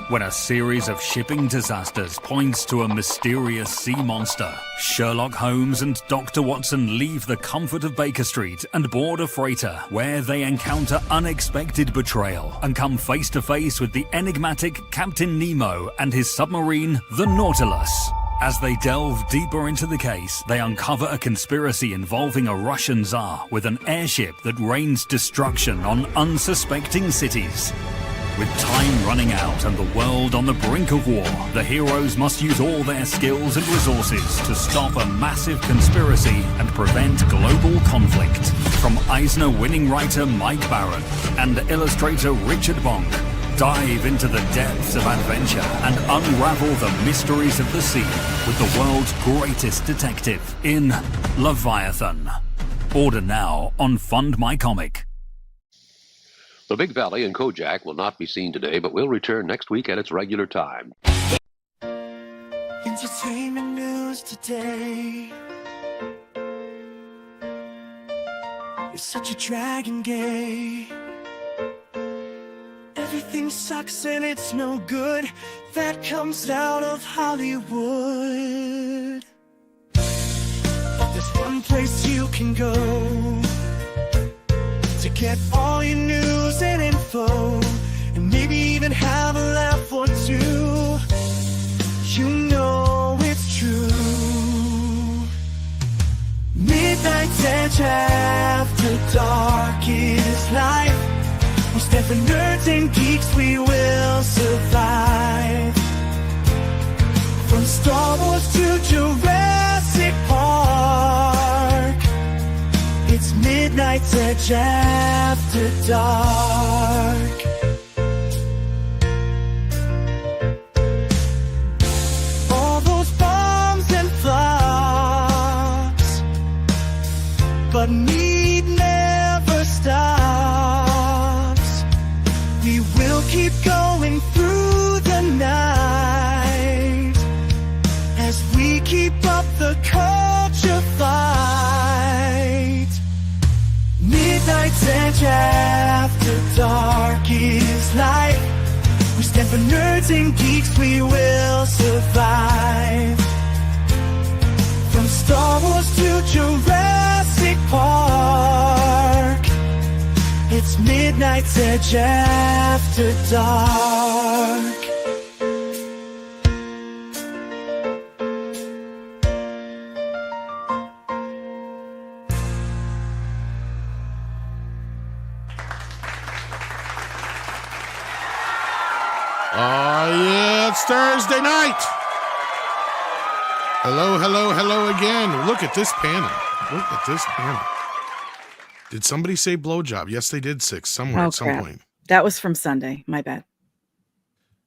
when a series of shipping disasters points to a mysterious sea monster. Sherlock Holmes and Dr. Watson leave the comfort of Baker Street and board a freighter where they encounter unexpected betrayal and come face to face with the enigmatic Captain Nemo and his submarine, the Nautilus. As they delve deeper into the case, they uncover a conspiracy involving a Russian Tsar with an airship that rains destruction on unsuspecting cities. With time running out and the world on the brink of war, the heroes must use all their skills and resources to stop a massive conspiracy and prevent global conflict. From Eisner-winning writer Mike Barron and illustrator Richard Bonk, dive into the depths of adventure and unravel the mysteries of the sea with the world's greatest detective in Leviathan. Order now on Fund My Comic. The Big Valley and Kojak will not be seen today, but will return next week at its regular time. Entertainment news today. You're such a dragon gay. Everything sucks and it's no good. That comes out of Hollywood. But there's one place you can go to get all your news and info, and maybe even have a laugh or two. You know it's true. Midnight's Edge after dark is life. We stand for nerds and geeks, we will survive. From Star Wars to Jurassic Park, it's Midnight's Edge after dark. All those bombs and flops, but MEAD never stops. We will keep going through the night as we keep up the culture fight. Midnight's Edge after dark is life. We stand for nerds and geeks, we will survive. From Star Wars to Jurassic Park, it's Midnight's Edge after dark. Oh, yeah, it's Thursday night. Hello, hello, hello again. Look at this panel. Look at this panel. Did somebody say blowjob? Yes, they did, Six, somewhere at some point. That was from Sunday. My bad.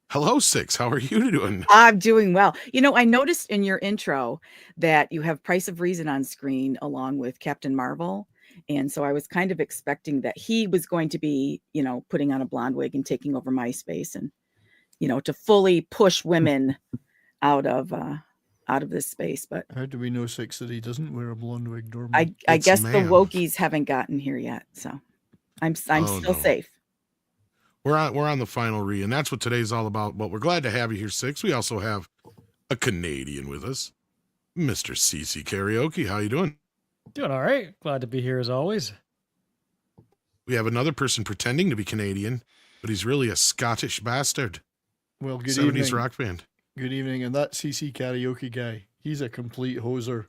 Hello, Six. How are you doing? I'm doing well. You know, I noticed in your intro that you have Price of Reason on screen along with Captain Marvel. And so I was kind of expecting that he was going to be, you know, putting on a blonde wig and taking over MySpace and, you know, to fully push women out of this space. But how do we know, Six, that he doesn't wear a blonde wig normally? I guess the wokies haven't gotten here yet, so I'm still safe. We're on the final read, and that's what today's all about. But we're glad to have you here, Six. We also have a Canadian with us, Mr. CC Karaoke. How you doing? Doing all right. Glad to be here as always. We have another person pretending to be Canadian, but he's really a Scottish bastard. Well, good 70s evening. rock band. Good evening, and that CC Karaoke guy, he's a complete hoser.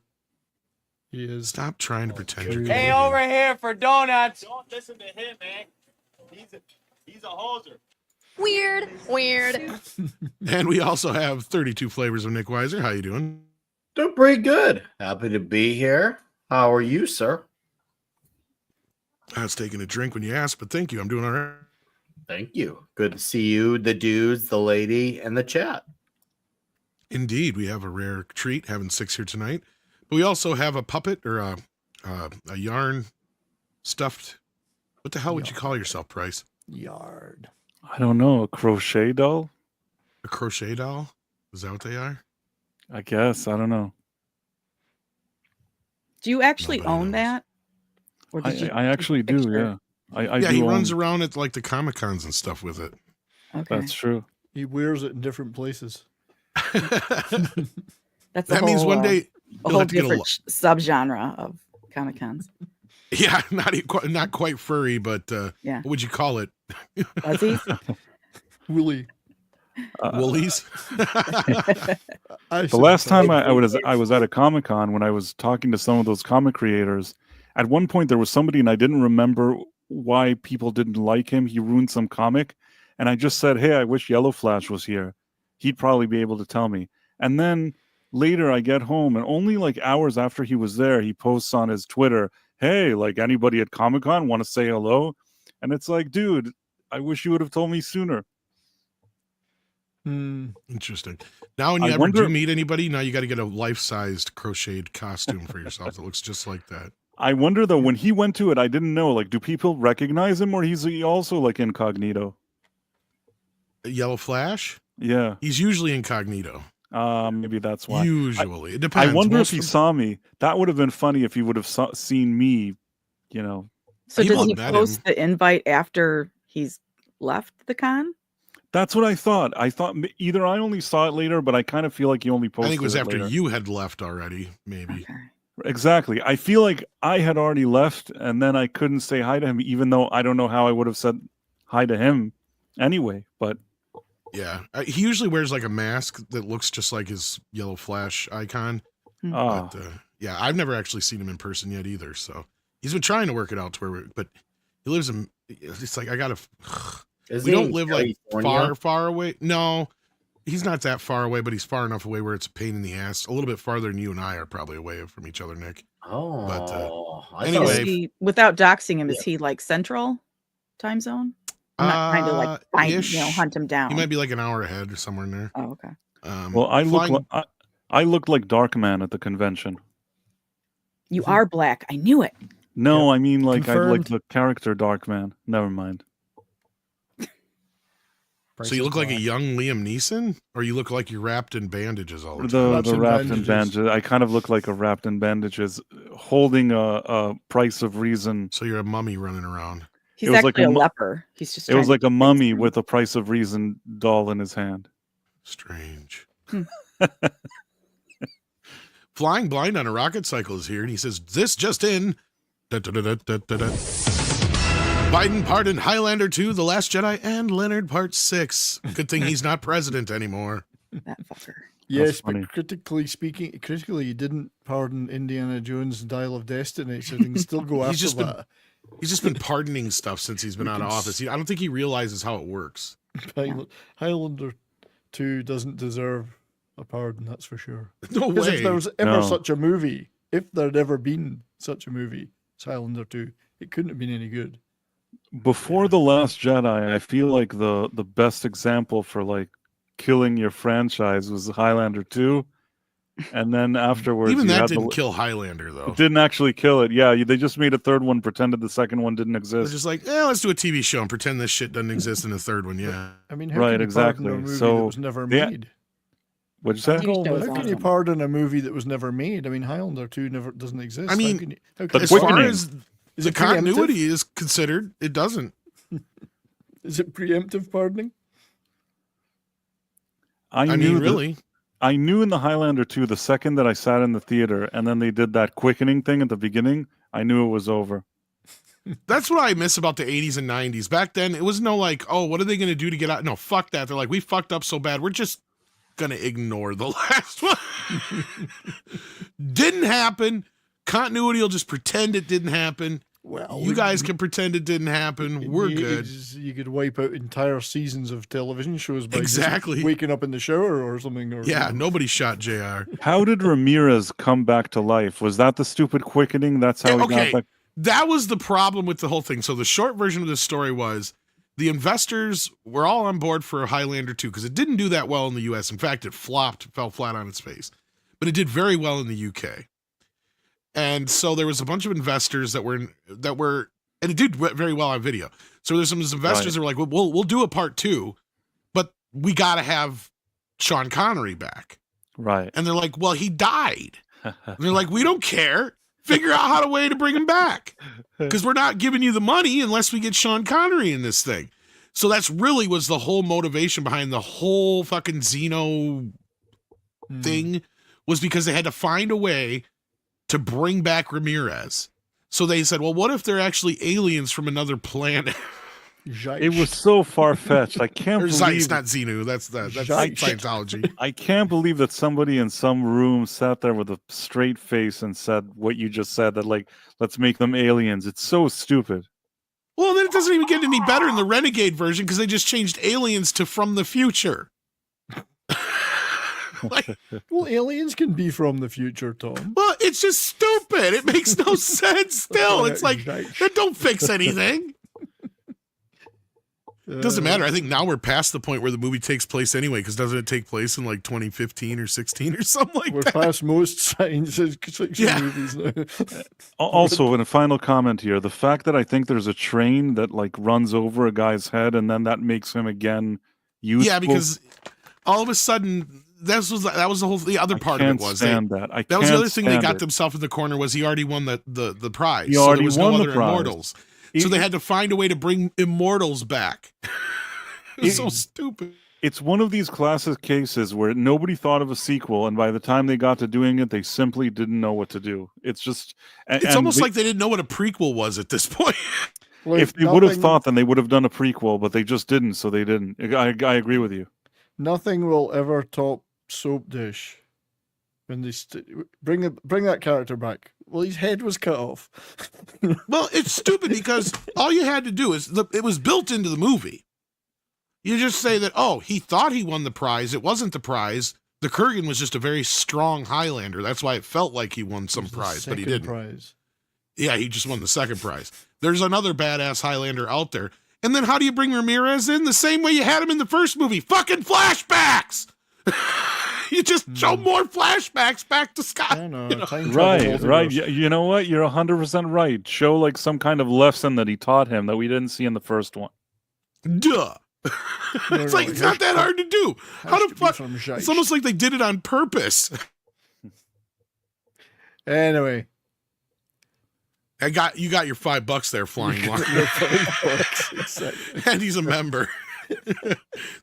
He is. Stop trying to pretend you're Hey, Canadian. over here for donuts. Don't listen to him, man. He's a hoser. Weird. And we also have 32 flavors of Nick Weiser. How you doing? Doing pretty good. Happy to be here. How are you, sir? I was taking a drink when you asked, but thank you. I'm doing all right. Thank you. Good to see you, the dudes, the lady, and the chat. Indeed, we have a rare treat having Six here tonight. But we also have a puppet or a yarn stuffed. What the hell would you call yourself, Price? Yard. I don't know. A crochet doll? A crochet doll? Is that what they are? I guess. I don't know. Do you actually own that? Or did I actually do, yeah. I yeah, do he own... runs around at like the Comic Cons and stuff with it. Okay. That's true. He wears it in different places. That's That means one day a you'll whole have to get a different subgenre of Comic Cons. yeah, not quite furry, but Yeah. what would you call it? Fuzzies? Willie. Woolies? The last time I was at a Comic-Con, when I was talking to some of those comic creators, at one point there was somebody, and I didn't remember why people didn't like him. He ruined some comic, and I just said, hey, I wish Yellow Flash was here. He'd probably be able to tell me. And then later I get home, and only like hours after he was there, he posts on his Twitter, hey, like, anybody at Comic-Con want to say hello? And it's like, dude, I wish you would have told me sooner. Interesting. Now, when you ever do meet anybody, now you got to get a life-sized crocheted costume for yourself that looks just like that. I wonder, though, when he went to it, I didn't know, like, do people recognize him, or he's also, like, incognito? Yellow Flash? Yeah. He's usually incognito. Maybe that's why. Usually. It depends. I wonder if he saw me. That would have been funny if he would have seen me, you know. So did he post the invite after he's left the con? That's what I thought. I thought either I only saw it later, but I kind of feel like he only posted it I think it was after later. you had left already, maybe. Okay. Exactly. I feel like I had already left, and then I couldn't say hi to him, even though I don't know how I would have said hi to him anyway. But yeah, he usually wears like a mask that looks just like his Yellow Flash icon. Oh. But yeah, I've never actually seen him in person yet either. So he's been trying to work it out to where, but he lives in. It's like I gotta. We don't live like far away. No, he's not that far away, but he's far enough away where it's a pain in the ass. A little bit farther than you and I are probably away from each other, Nick. Oh, but anyway, without doxing him, is he like Central Time Zone? I'm not trying to like find, hunt him down. He might be like an hour ahead or somewhere in there. Oh, okay. Well, I looked like Darkman at the convention. You are black. I knew it. No, I mean like Confirmed. I like the character Darkman. Never mind. So you look like a young Liam Neeson, or you look like you're wrapped in bandages all the time? The wrapped in bandages. I kind of look like a wrapped in bandages, holding a Price of Reason. So you're a mummy running around. He's actually a leper. He's just. It was like a mummy with a Price of Reason doll in his hand. Strange. Flying Blind on a Rocket Cycle is here, and he says, "This just in." Biden pardoned Highlander 2, The Last Jedi, and Leonard Part 6. Good thing he's not president anymore. That fucker. Yes, but critically, he didn't pardon Indiana Jones and Dial of Destiny, so they can still go after that. He's just been pardoning stuff since he's been out of office. I don't think he realizes how it works. Highlander 2 doesn't deserve a pardon, that's for sure. No Because way. if there was ever such a movie, if there'd ever been such a movie, it's Highlander 2, it couldn't have been any good. Before The Last Jedi, I feel like the best example for like killing your franchise was Highlander 2. And then afterwards, even that didn't kill Highlander, though. It didn't actually kill it. Yeah, they just made a third one, pretended the second one didn't exist. It's just like, let's do a TV show and pretend this shit doesn't exist in the third one. Yeah. I mean, how can you pardon a movie that was never made? What'd you say? How can you pardon a movie that was never made? I mean, Highlander 2 doesn't exist. I mean, as far as is the continuity is considered, it doesn't. Is it preemptive pardoning? I knew in the Highlander 2, the second that I sat in the theater and then they did that quickening thing at the beginning, I knew it was over. That's what I miss about the 80s and 90s. Back then, it was no like, oh, what are they going to do to get out? No, fuck that. They're like, we fucked up so bad. We're just going to ignore the last one. Didn't happen. Continuity will just pretend it didn't happen. Well, you guys can pretend it didn't happen. We're good. You could wipe out entire seasons of television shows by exactly just waking up in the shower or something. Or yeah, nobody shot JR. How did Ramirez come back to life? Was that the stupid quickening? That's how he got back. That was the problem with the whole thing. So the short version of this story was the investors were all on board for Highlander 2 because it didn't do that well in the US. In fact, it fell flat on its face. But it did very well in the UK. And so there was a bunch of investors that were, and it did very well on video. So there's some investors that were like, well, we'll do a part 2, but we got to have Sean Connery back. Right. And they're like, well, he died. And they're like, we don't care. Figure out how to way to bring him back. Because we're not giving you the money unless we get Sean Connery in this thing. So that's really was the whole motivation behind the whole fucking Xeno thing, was because they had to find a way to bring back Ramirez. So they said, well, what if they're actually aliens from another planet? It was so far-fetched. I can't believe... Zeiss, not Xenu. That's Scientology. I can't believe that somebody in some room sat there with a straight face and said what you just said, that, like, let's make them aliens. It's so stupid. Well, then it doesn't even get any better in the Renegade version, because they just changed aliens to from the future. Well, aliens can be from the future, Tom. Well, it's just stupid. It makes no sense still. It's like, that don't fix anything. Doesn't matter. I think now we're past the point where the movie takes place anyway, because doesn't it take place in like 2015 or 16 or something like that? We're past most science fiction movies now. Also, in a final comment here, the fact that I think there's a train that like runs over a guy's head and then that makes him again useful. Yeah, because all of a sudden that was the other part of it was that was the other thing they got themselves in the corner, was he already won the prize. He already there was won no the other prize. immortals. So they had to find a way to bring immortals back. It was so stupid. It's one of these classic cases where nobody thought of a sequel, and by the time they got to doing it, they simply didn't know what to do. It's just... It's almost like they didn't know what a prequel was at this point. Well, if they would have thought, then they would have done a prequel, but they just didn't, so they didn't. I agree with you. Nothing will ever top Soap Dish. When they bring that character back. Well, his head was cut off. Well, it's stupid because all you had to do is it was built into the movie. You just say that, oh, he thought he won the prize. It wasn't the prize. The Kurgan was just a very strong Highlander. That's why it felt like he won some prize, but he didn't. Prize. Yeah, he just won the second prize. There's another badass Highlander out there. And then how do you bring Ramirez in? The same way you had him in the first movie. Fucking flashbacks! You just show more flashbacks back to Scott. Right. You know what? You're 100% right. Show like some kind of lesson that he taught him that we didn't see in the first one. Duh. It's not that hard to do. How the fuck? It's almost like they did it on purpose. Anyway. You got your $5 there, Flying One. Exactly. And he's a member.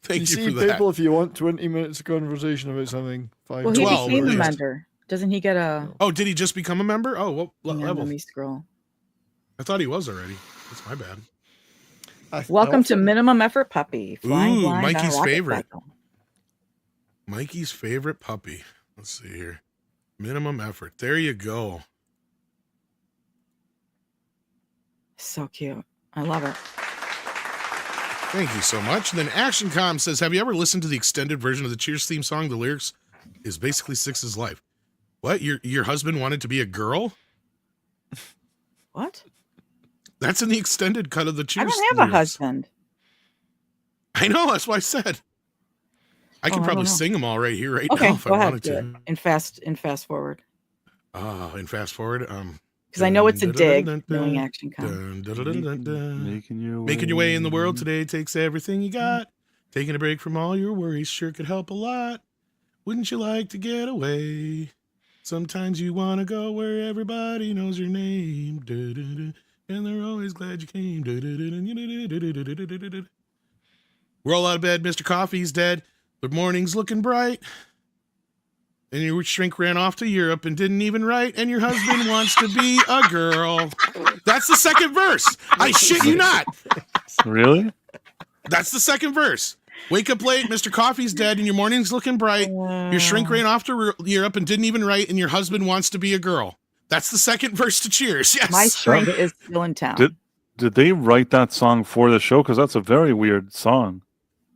Thank you for that. People, if you want 20 minutes of conversation about something, 5 Well, he became a member. Doesn't he get a... Oh, did he just become a member? Oh, what level? Let me scroll. I thought he was already. That's my bad. Welcome to Minimum Effort Puppy. Flying blind Mikey's on a favorite. cycle. Mikey's favorite puppy. Let's see here. Minimum Effort. There you go. So cute. I love it. Thank you so much. And then ActionCom says, have you ever listened to the extended version of the Cheers theme song? The lyrics is basically Six's life. What? Your husband wanted to be a girl? What? That's in the extended cut of the Cheers. I don't have a husband. I know. That's what I said. I can probably sing them all right here, right now, if I wanted to. In fast forward. Oh, in fast forward. Because I know it's a dig, knowing ActionCom. Making your way in the world today takes everything you got. Taking a break from all your worries sure could help a lot. Wouldn't you like to get away? Sometimes you want to go where everybody knows your name. And they're always glad you came. We're all out of bed. Mr. Coffee's dead. The morning's looking bright. And your shrink ran off to Europe and didn't even write. And your husband wants to be a girl. That's the second verse. I shit you not. Really? That's the second verse. Wake up late, Mr. Coffee's dead, and your morning's looking bright. Your shrink ran off to Europe and didn't even write, and your husband wants to be a girl. That's the second verse to Cheers. Yes. My shrink is still in town. Did they write that song for the show? Because that's a very weird song.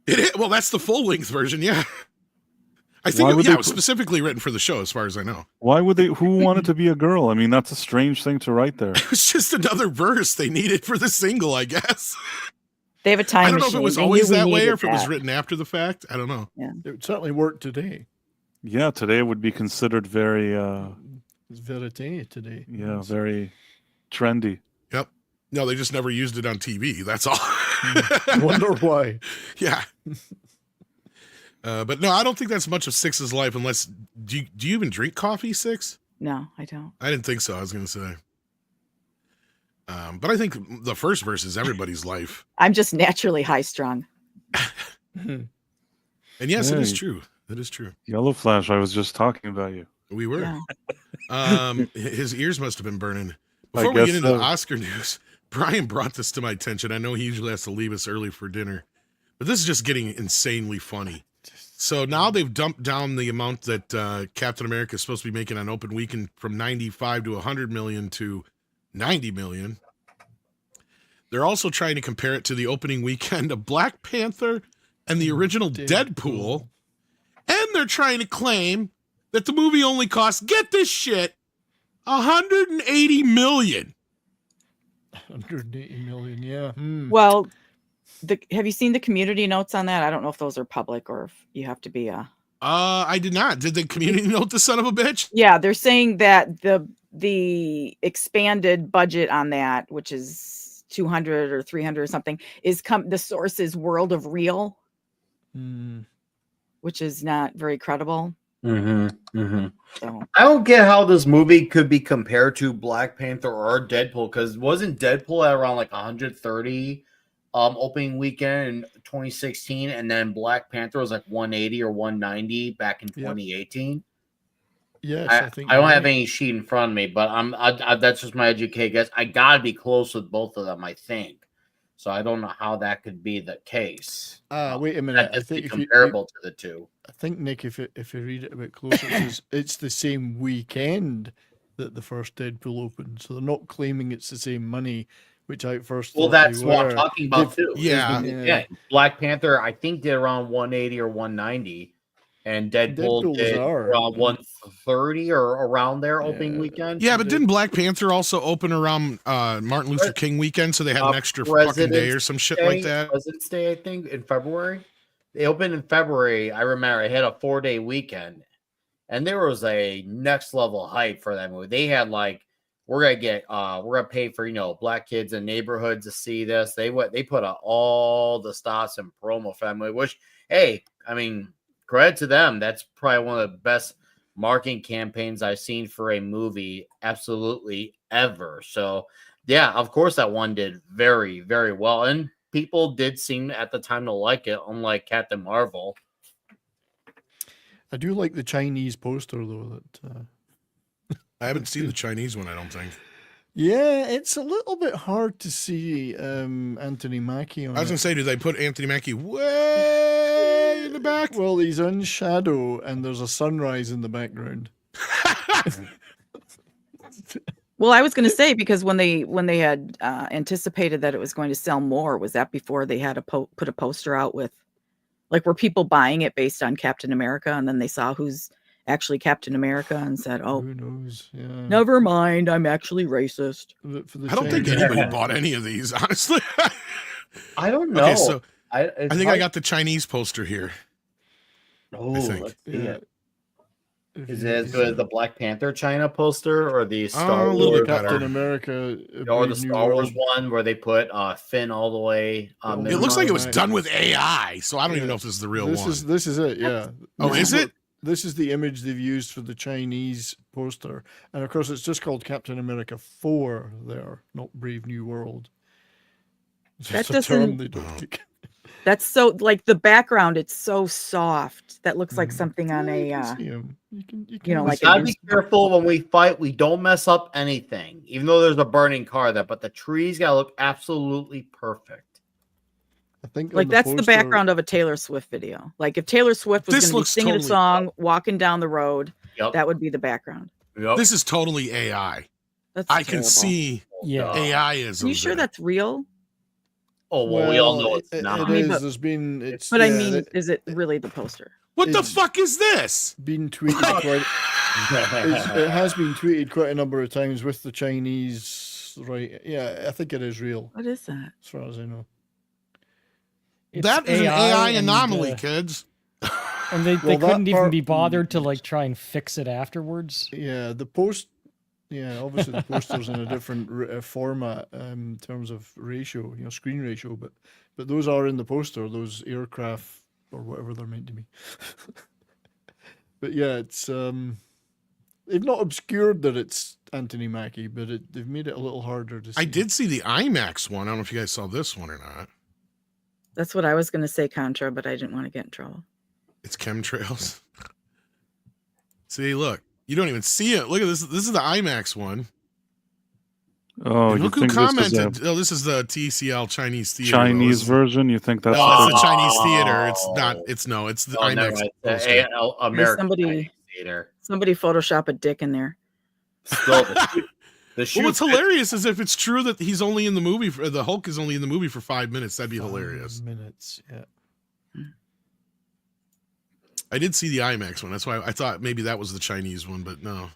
It is. Well, that's the full-length version, yeah. I think it was specifically written for the show, as far as I know. Why would they? Who wanted to be a girl? I mean, that's a strange thing to write there. It was just another verse they needed for the single, I guess. They have a time machine. I don't know if it was always that way or if it was written after the fact. I don't know. Yeah. It would certainly work today. Yeah, today would be considered very... it's verite today. Yeah, very trendy. Yep. No, they just never used it on TV. That's all. I wonder why. Yeah. But no, I don't think that's much of Six's life unless... Do you even drink coffee, Six? No, I don't. I didn't think so. I was going to say. But I think the first verse is everybody's life. I'm just naturally high strung. And yes, it is Hey. true. It is true. Yellow Flash, I was just talking about you. We were. Yeah. His ears must have been burning. I Before we guess get into so. the Oscar news, Brian brought this to my attention. I know he usually has to leave us early for dinner, but this is just getting insanely funny. So now they've dumped down the amount that Captain America is supposed to be making on open weekend from 95 to 100 million to 90 million. They're also trying to compare it to the opening weekend of Black Panther and the original Deadpool. And they're trying to claim that the movie only cost, get this shit, 180 million. 180 million, yeah. Well, have you seen the community notes on that? I don't know if those are public or if you have to be a. I did not. Did the community note the son of a bitch? Yeah, they're saying that the expanded budget on that, which is 200 or 300 or something, is the source is World of Real, which is not very credible. So I don't get how this movie could be compared to Black Panther or Deadpool, because wasn't Deadpool at around like 130 opening weekend in 2016, and then Black Panther was like 180 or 190 back in 2018. Yes, I think I don't have any sheet in front of me, but that's just my educated guess. I gotta be close with both of them, I think. So I don't know how that could be the case. Wait a minute. I think comparable to the two. I think, Nick, if you read it a bit closer, it's the same weekend that the first Deadpool opened, so they're not claiming it's the same money. Which I first well, that's what I'm talking about too. Yeah. Black Panther, I think, did around 180 or 190, and Deadpool did around 130 or around there opening weekend. Yeah, but didn't Black Panther also open around Martin Luther King weekend, so they had an extra fucking day or some shit like that? President's Day, I think, in February. They opened in February. I remember it had a 4-day weekend, and there was a next level hype for that movie. They had like, we're gonna pay for black kids in neighborhoods to see this. They put out all the stops and promo for that movie, which, hey, I mean, credit to them. That's probably one of the best marketing campaigns I've seen for a movie absolutely ever. So yeah, of course that one did very, very well, and people did seem at the time to like it, unlike Captain Marvel. I do like the Chinese poster though. That I haven't seen the Chinese one, I don't think. Yeah, it's a little bit hard to see Anthony Mackie on. I was going to say, do they put Anthony Mackie way in the back? Well, he's in shadow, and there's a sunrise in the background. Well, I was going to say, because when they had anticipated that it was going to sell more, was that before they had to put a poster out with, like, were people buying it based on Captain America, and then they saw who's actually Captain America and said, "Oh, who knows? Yeah, never mind, I'm actually racist." I don't think anybody bought any of these, honestly. I don't know. Okay, so I think I got the Chinese poster here. Oh, let's see it. Is it as good as the Black Panther China poster or the Star a Wars Captain America or the Star Wars one where they put Finn all the way? It looks like it was done with AI, so I don't even know if this is the real one. This is it. Yeah. Oh, is it? This is the image they've used for the Chinese poster. And of course, it's just called Captain America 4 there, not Brave New World. That doesn't. That's so, like, the background, it's so soft. That looks like something on a. You know, like. Gotta be careful when we fight. We don't mess up anything, even though there's a burning car there. But the trees gotta look absolutely perfect. I think like that's the background of a Taylor Swift video. Like if Taylor Swift was going to be singing a song, walking down the road, that would be the background. This is totally AI. I can see AI is. Are you sure that's real? Oh well, we all know it's not. It is. There's been. It's. But I mean, is it really the poster? What the fuck is this? Been tweeted quite. It has been tweeted quite a number of times with the Chinese. Right. Yeah, I think it is real. What is that? As far as I know. That is an AI anomaly, kids. And they couldn't even be bothered to like try and fix it afterwards. Yeah, obviously the poster's in a different format in terms of ratio, screen ratio, but those are in the poster, those aircraft or whatever they're meant to be. But yeah, it's they've not obscured that it's Anthony Mackie, but they've made it a little harder to see. I did see the IMAX one. I don't know if you guys saw this one or not. That's what I was going to say, Contra, but I didn't want to get in trouble. It's chemtrails. See, look. You don't even see it. Look at this. This is the IMAX one. Oh, and you look who think commented. this is This is the TCL Chinese theater. Chinese version? You think that's No, it's the Chinese theater. It's not. It's the IMAX. No, American somebody theater. Somebody Photoshop a dick in there. Still, Well, what's hilarious is if it's true that he's only in the movie. The Hulk is only in the movie for 5 minutes. That'd be hilarious. 5 minutes, yeah. I did see the IMAX one. That's why I thought maybe that was the Chinese one, but no.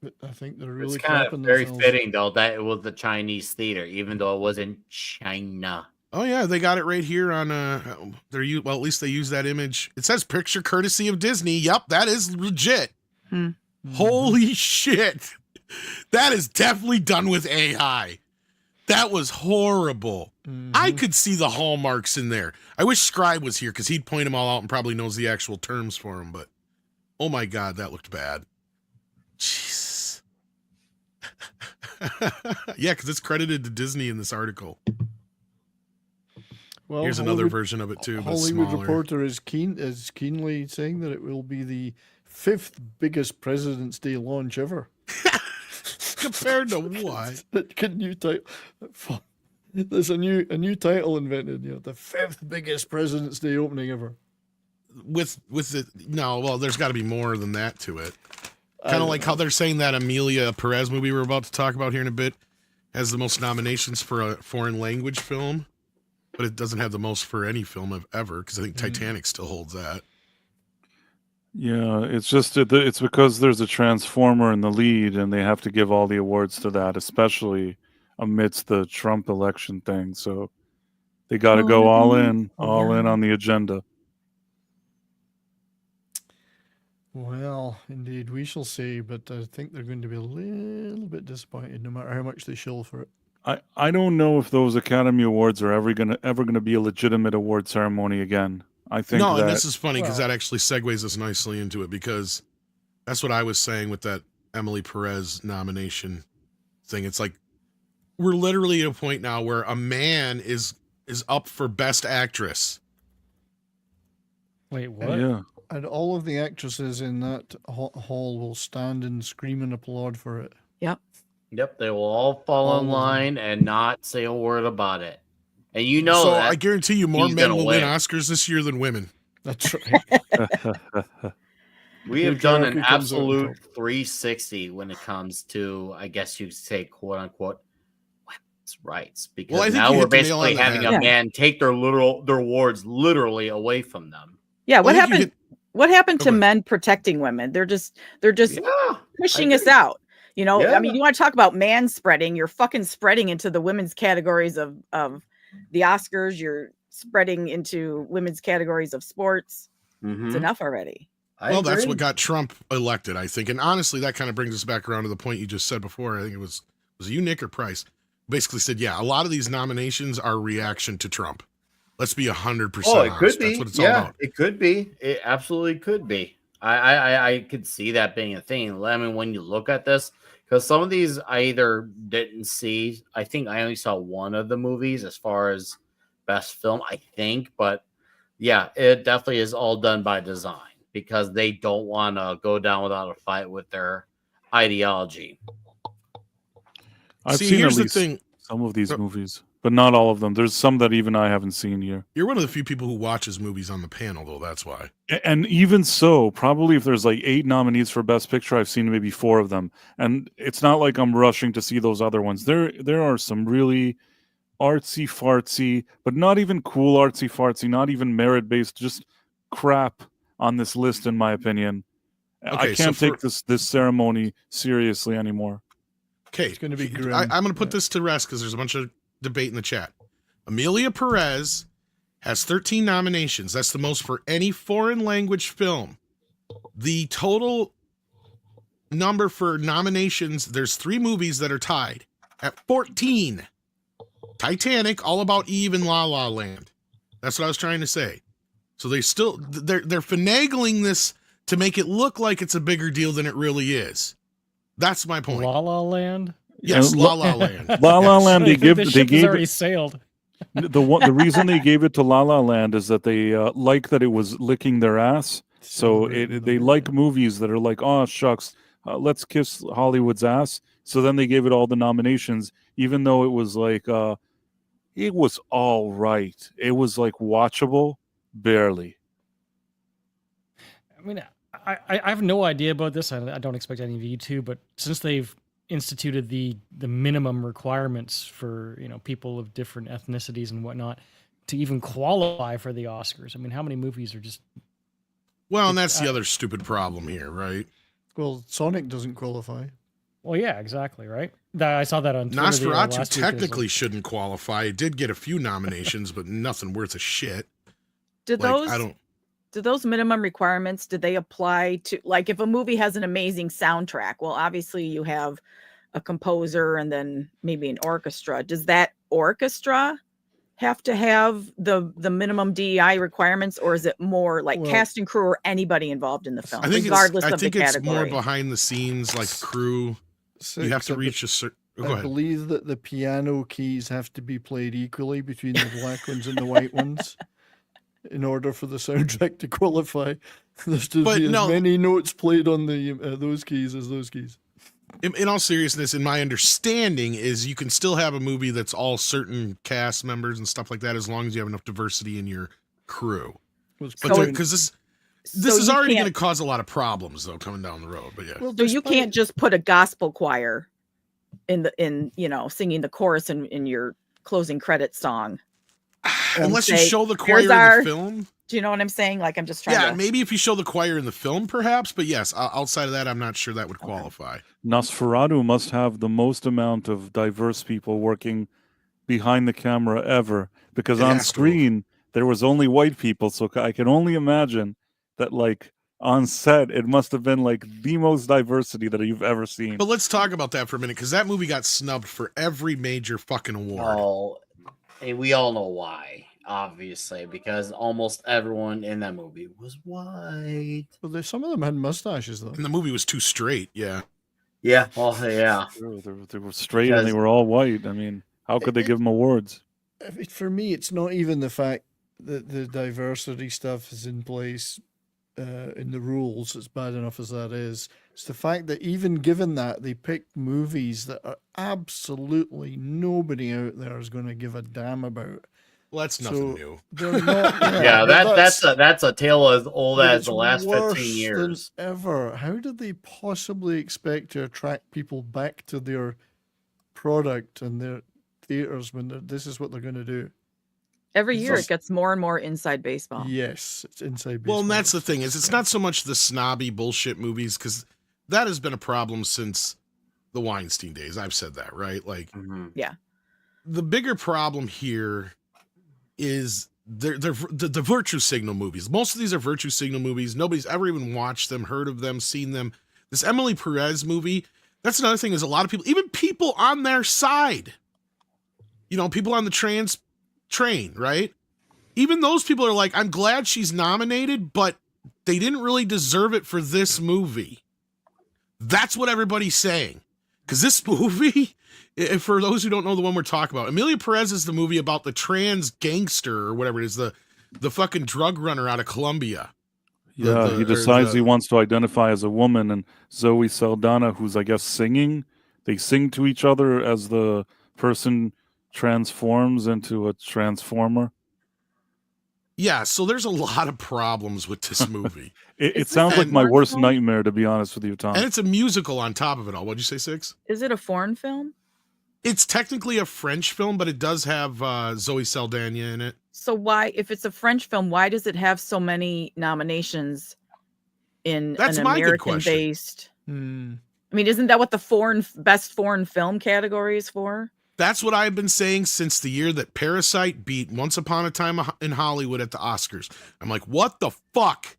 But I think they're really it's kind of crapping very themselves. fitting though that it was the Chinese theater, even though it was in China. Oh yeah, they got it right here on at least they use that image. It says picture courtesy of Disney. Yep, that is legit. Holy shit. That is definitely done with AI. That was horrible. I could see the hallmarks in there. I wish Scribe was here because he'd point them all out and probably knows the actual terms for them, but oh my god, that looked bad. Jesus. Yeah, because it's credited to Disney in this article. Well, here's another version of it too, but Hollywood smaller. Reporter is keenly saying that it will be the 5th biggest President's Day launch ever. Compared to what? Good new title. There's a new title invented. The 5th biggest President's Day opening ever. With the there's got to be more than that to it. Kind of like how they're saying that Amelia Perez movie we're about to talk about here in a bit has the most nominations for a foreign language film, but it doesn't have the most for any film ever because I think Titanic still holds that. Yeah, it's just it's because there's a Transformer in the lead, and they have to give all the awards to that, especially amidst the Trump election thing. So they got to go all in on the agenda. Well, indeed, we shall see, but I think they're going to be a little bit disappointed, no matter how much they shill for it. I don't know if those Academy Awards are ever gonna be a legitimate award ceremony again. I think and this is funny because that actually segues us nicely into it because that's what I was saying with that Emily Perez nomination thing. It's like we're literally at a point now where a man is up for Best Actress. Wait, what? Yeah. And all of the actresses in that hall will stand and scream and applaud for it. Yep, they will all fall in line and not say a word about it. And you know so that I guarantee you more he's men gonna will win win. Oscars this year than women. That's right. We have done an Patriarchy comes out on absolute 360 when it comes to, I guess you could say, quote unquote, women's rights. Because I think now you we're hit the nail on basically the having head. a man take their awards literally away from them. Yeah, Well, what I think you happened? What happened Go to ahead. men protecting women? They're just Yeah, pushing I us agree. out. You know, Yeah. I mean, you want to talk about man spreading? You're fucking spreading into the women's categories of the Oscars. You're spreading into women's categories of sports. It's enough already. Well, that's what got Trump elected, I think. And honestly, that kind of brings us back around to the point you just said before. I think it was you, Nick, or Price? Basically said, yeah, a lot of these nominations are reaction to Trump. Let's be 100% Oh, it honest. could be. That's what it's all Yeah, about. it could be. It absolutely could be. I could see that being a thing. I mean, when you look at this, because some of these I either didn't see. I think I only saw one of the movies as far as best film, I think. But yeah, it definitely is all done by design because they don't want to go down without a fight with their ideology. I've See, seen here's at the least thing. some of these movies, but not all of them. There's some that even I haven't seen here. You're one of the few people who watches movies on the panel, though. That's why. And even so, probably if there's like 8 nominees for Best Picture, I've seen maybe 4 of them. And it's not like I'm rushing to see those other ones. There are some really artsy fartsy, but not even cool artsy fartsy, not even merit based, just crap on this list, in my opinion. I can't take this ceremony seriously anymore. Okay, It's going to be grim. I'm going to put this to rest because there's a bunch of debate in the chat. Amelia Perez has 13 nominations. That's the most for any foreign language film. The total number for nominations, there's 3 movies that are tied at 14. Titanic, All About Eve, and La La Land. That's what I was trying to say. So they're finagling this to make it look like it's a bigger deal than it really is. That's my point. La La Land. Yes, La La Land. La La Land. They the ship gave has already it, sailed. the reason they gave it to La La Land is that they like that it was licking their ass. So they like movies that are like, oh shucks, let's kiss Hollywood's ass. So then they gave it all the nominations, even though it was like it was all right. It was like watchable, barely. I mean, I have no idea about this. I don't expect any of you to, but since they've instituted the minimum requirements for people of different ethnicities and whatnot to even qualify for the Oscars, I mean, how many movies are just? Well, and that's the other stupid problem here, right? Well, Sonic doesn't qualify. Well, yeah, exactly, right? I saw that on Twitter Nosferatu technically shouldn't qualify. It did get a few nominations, but nothing worth a shit. Did those minimum requirements, did they apply to, like, if a movie has an amazing soundtrack? Well, obviously you have a composer and then maybe an orchestra. Does that orchestra have to have the minimum DEI requirements, or is it more like cast and crew or anybody involved in the film, regardless of the category? I think it's more behind the scenes, like crew. You have to reach a certain. I believe that the piano keys have to be played equally between the black ones and the white ones in order for the soundtrack to qualify. There's to be as many notes played on the those keys as those keys. In all seriousness, in my understanding, is you can still have a movie that's all certain cast members and stuff like that, as long as you have enough diversity in your crew. Because this is already going to cause a lot of problems, though, coming down the road. But yeah, so you can't just put a gospel choir in singing the chorus in your closing credit song, unless you show the choir in the film. Do you know what I'm saying? Like, I'm just trying to... maybe if you show the choir in the film, perhaps. But yes, outside of that, I'm not sure that would qualify. Nosferatu must have the most amount of diverse people working behind the camera ever, because on screen there was only white people. So I can only imagine that, like, on set, it must have been like the most diversity that you've ever seen. But let's talk about that for a minute, because that movie got snubbed for every major fucking award. Oh, and we all know why. Obviously, because almost everyone in that movie was white. Well, some of them had mustaches, though. And the movie was too straight, yeah. Yeah, well, yeah. They were straight and they were all white. I mean, how could they give them awards? For me, it's not even the fact that the diversity stuff is in place in the rules, as bad enough as that is. It's the fact that even given that, they picked movies that are absolutely nobody out there is going to give a damn about. Well, that's nothing new. They're not, that's a tale as old as the last 15 years. Ever. How did they possibly expect to attract people back to their product and their theaters when this is what they're going to do? Every year it gets more and more inside baseball. Yes, it's inside baseball. Well, and that's the thing, is it's not so much the snobby bullshit movies, because that has been a problem since the Weinstein days. I've said that, right? Like, yeah. The bigger problem here is the virtue signal movies. Most of these are virtue signal movies. Nobody's ever even watched them, heard of them, seen them. This Emily Perez movie, that's another thing, is a lot of people, even people on their side, people on the trans train, right? Even those people are like, I'm glad she's nominated, but they didn't really deserve it for this movie. That's what everybody's saying. Because this movie, for those who don't know the one we're talking about, Emilia Perez is the movie about the trans gangster or whatever it is, the fucking drug runner out of Colombia. Yeah, he decides he wants to identify as a woman, and Zoe Saldana, who's, I guess, singing, they sing to each other as the person transforms into a transformer. Yeah, so there's a lot of problems with this movie. It sounds like my worst nightmare, to be honest with you, Tom. And it's a musical on top of it all. What'd you say, Six? Is it a foreign film? It's technically a French film, but it does have Zoe Saldana in it. So why, if it's a French film, why does it have so many nominations in an American-based? I mean, isn't that what the best foreign film category is for? That's what I've been saying since the year that Parasite beat Once Upon a Time in Hollywood at the Oscars. I'm like, what the fuck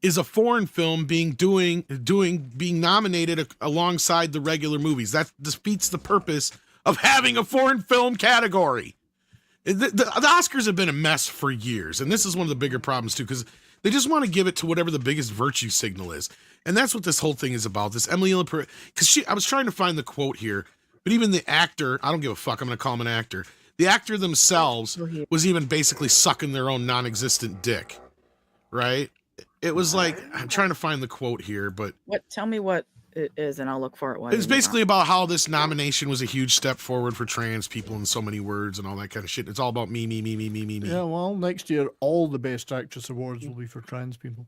is a foreign film being nominated alongside the regular movies? That defeats the purpose of having a foreign film category. The Oscars have been a mess for years, and this is one of the bigger problems too, because they just want to give it to whatever the biggest virtue signal is, and that's what this whole thing is about. This Emily, because I was trying to find the quote here, but even the actor, I don't give a fuck. I'm going to call him an actor. The actor themselves was even basically sucking their own non-existent dick, right? It was like, I'm trying to find the quote here, but Tell me what it is, and I'll look for it. It was basically about how this nomination was a huge step forward for trans people in so many words and all that kind of shit. It's all about me. Yeah, well, next year all the Best Actress awards will be for trans people.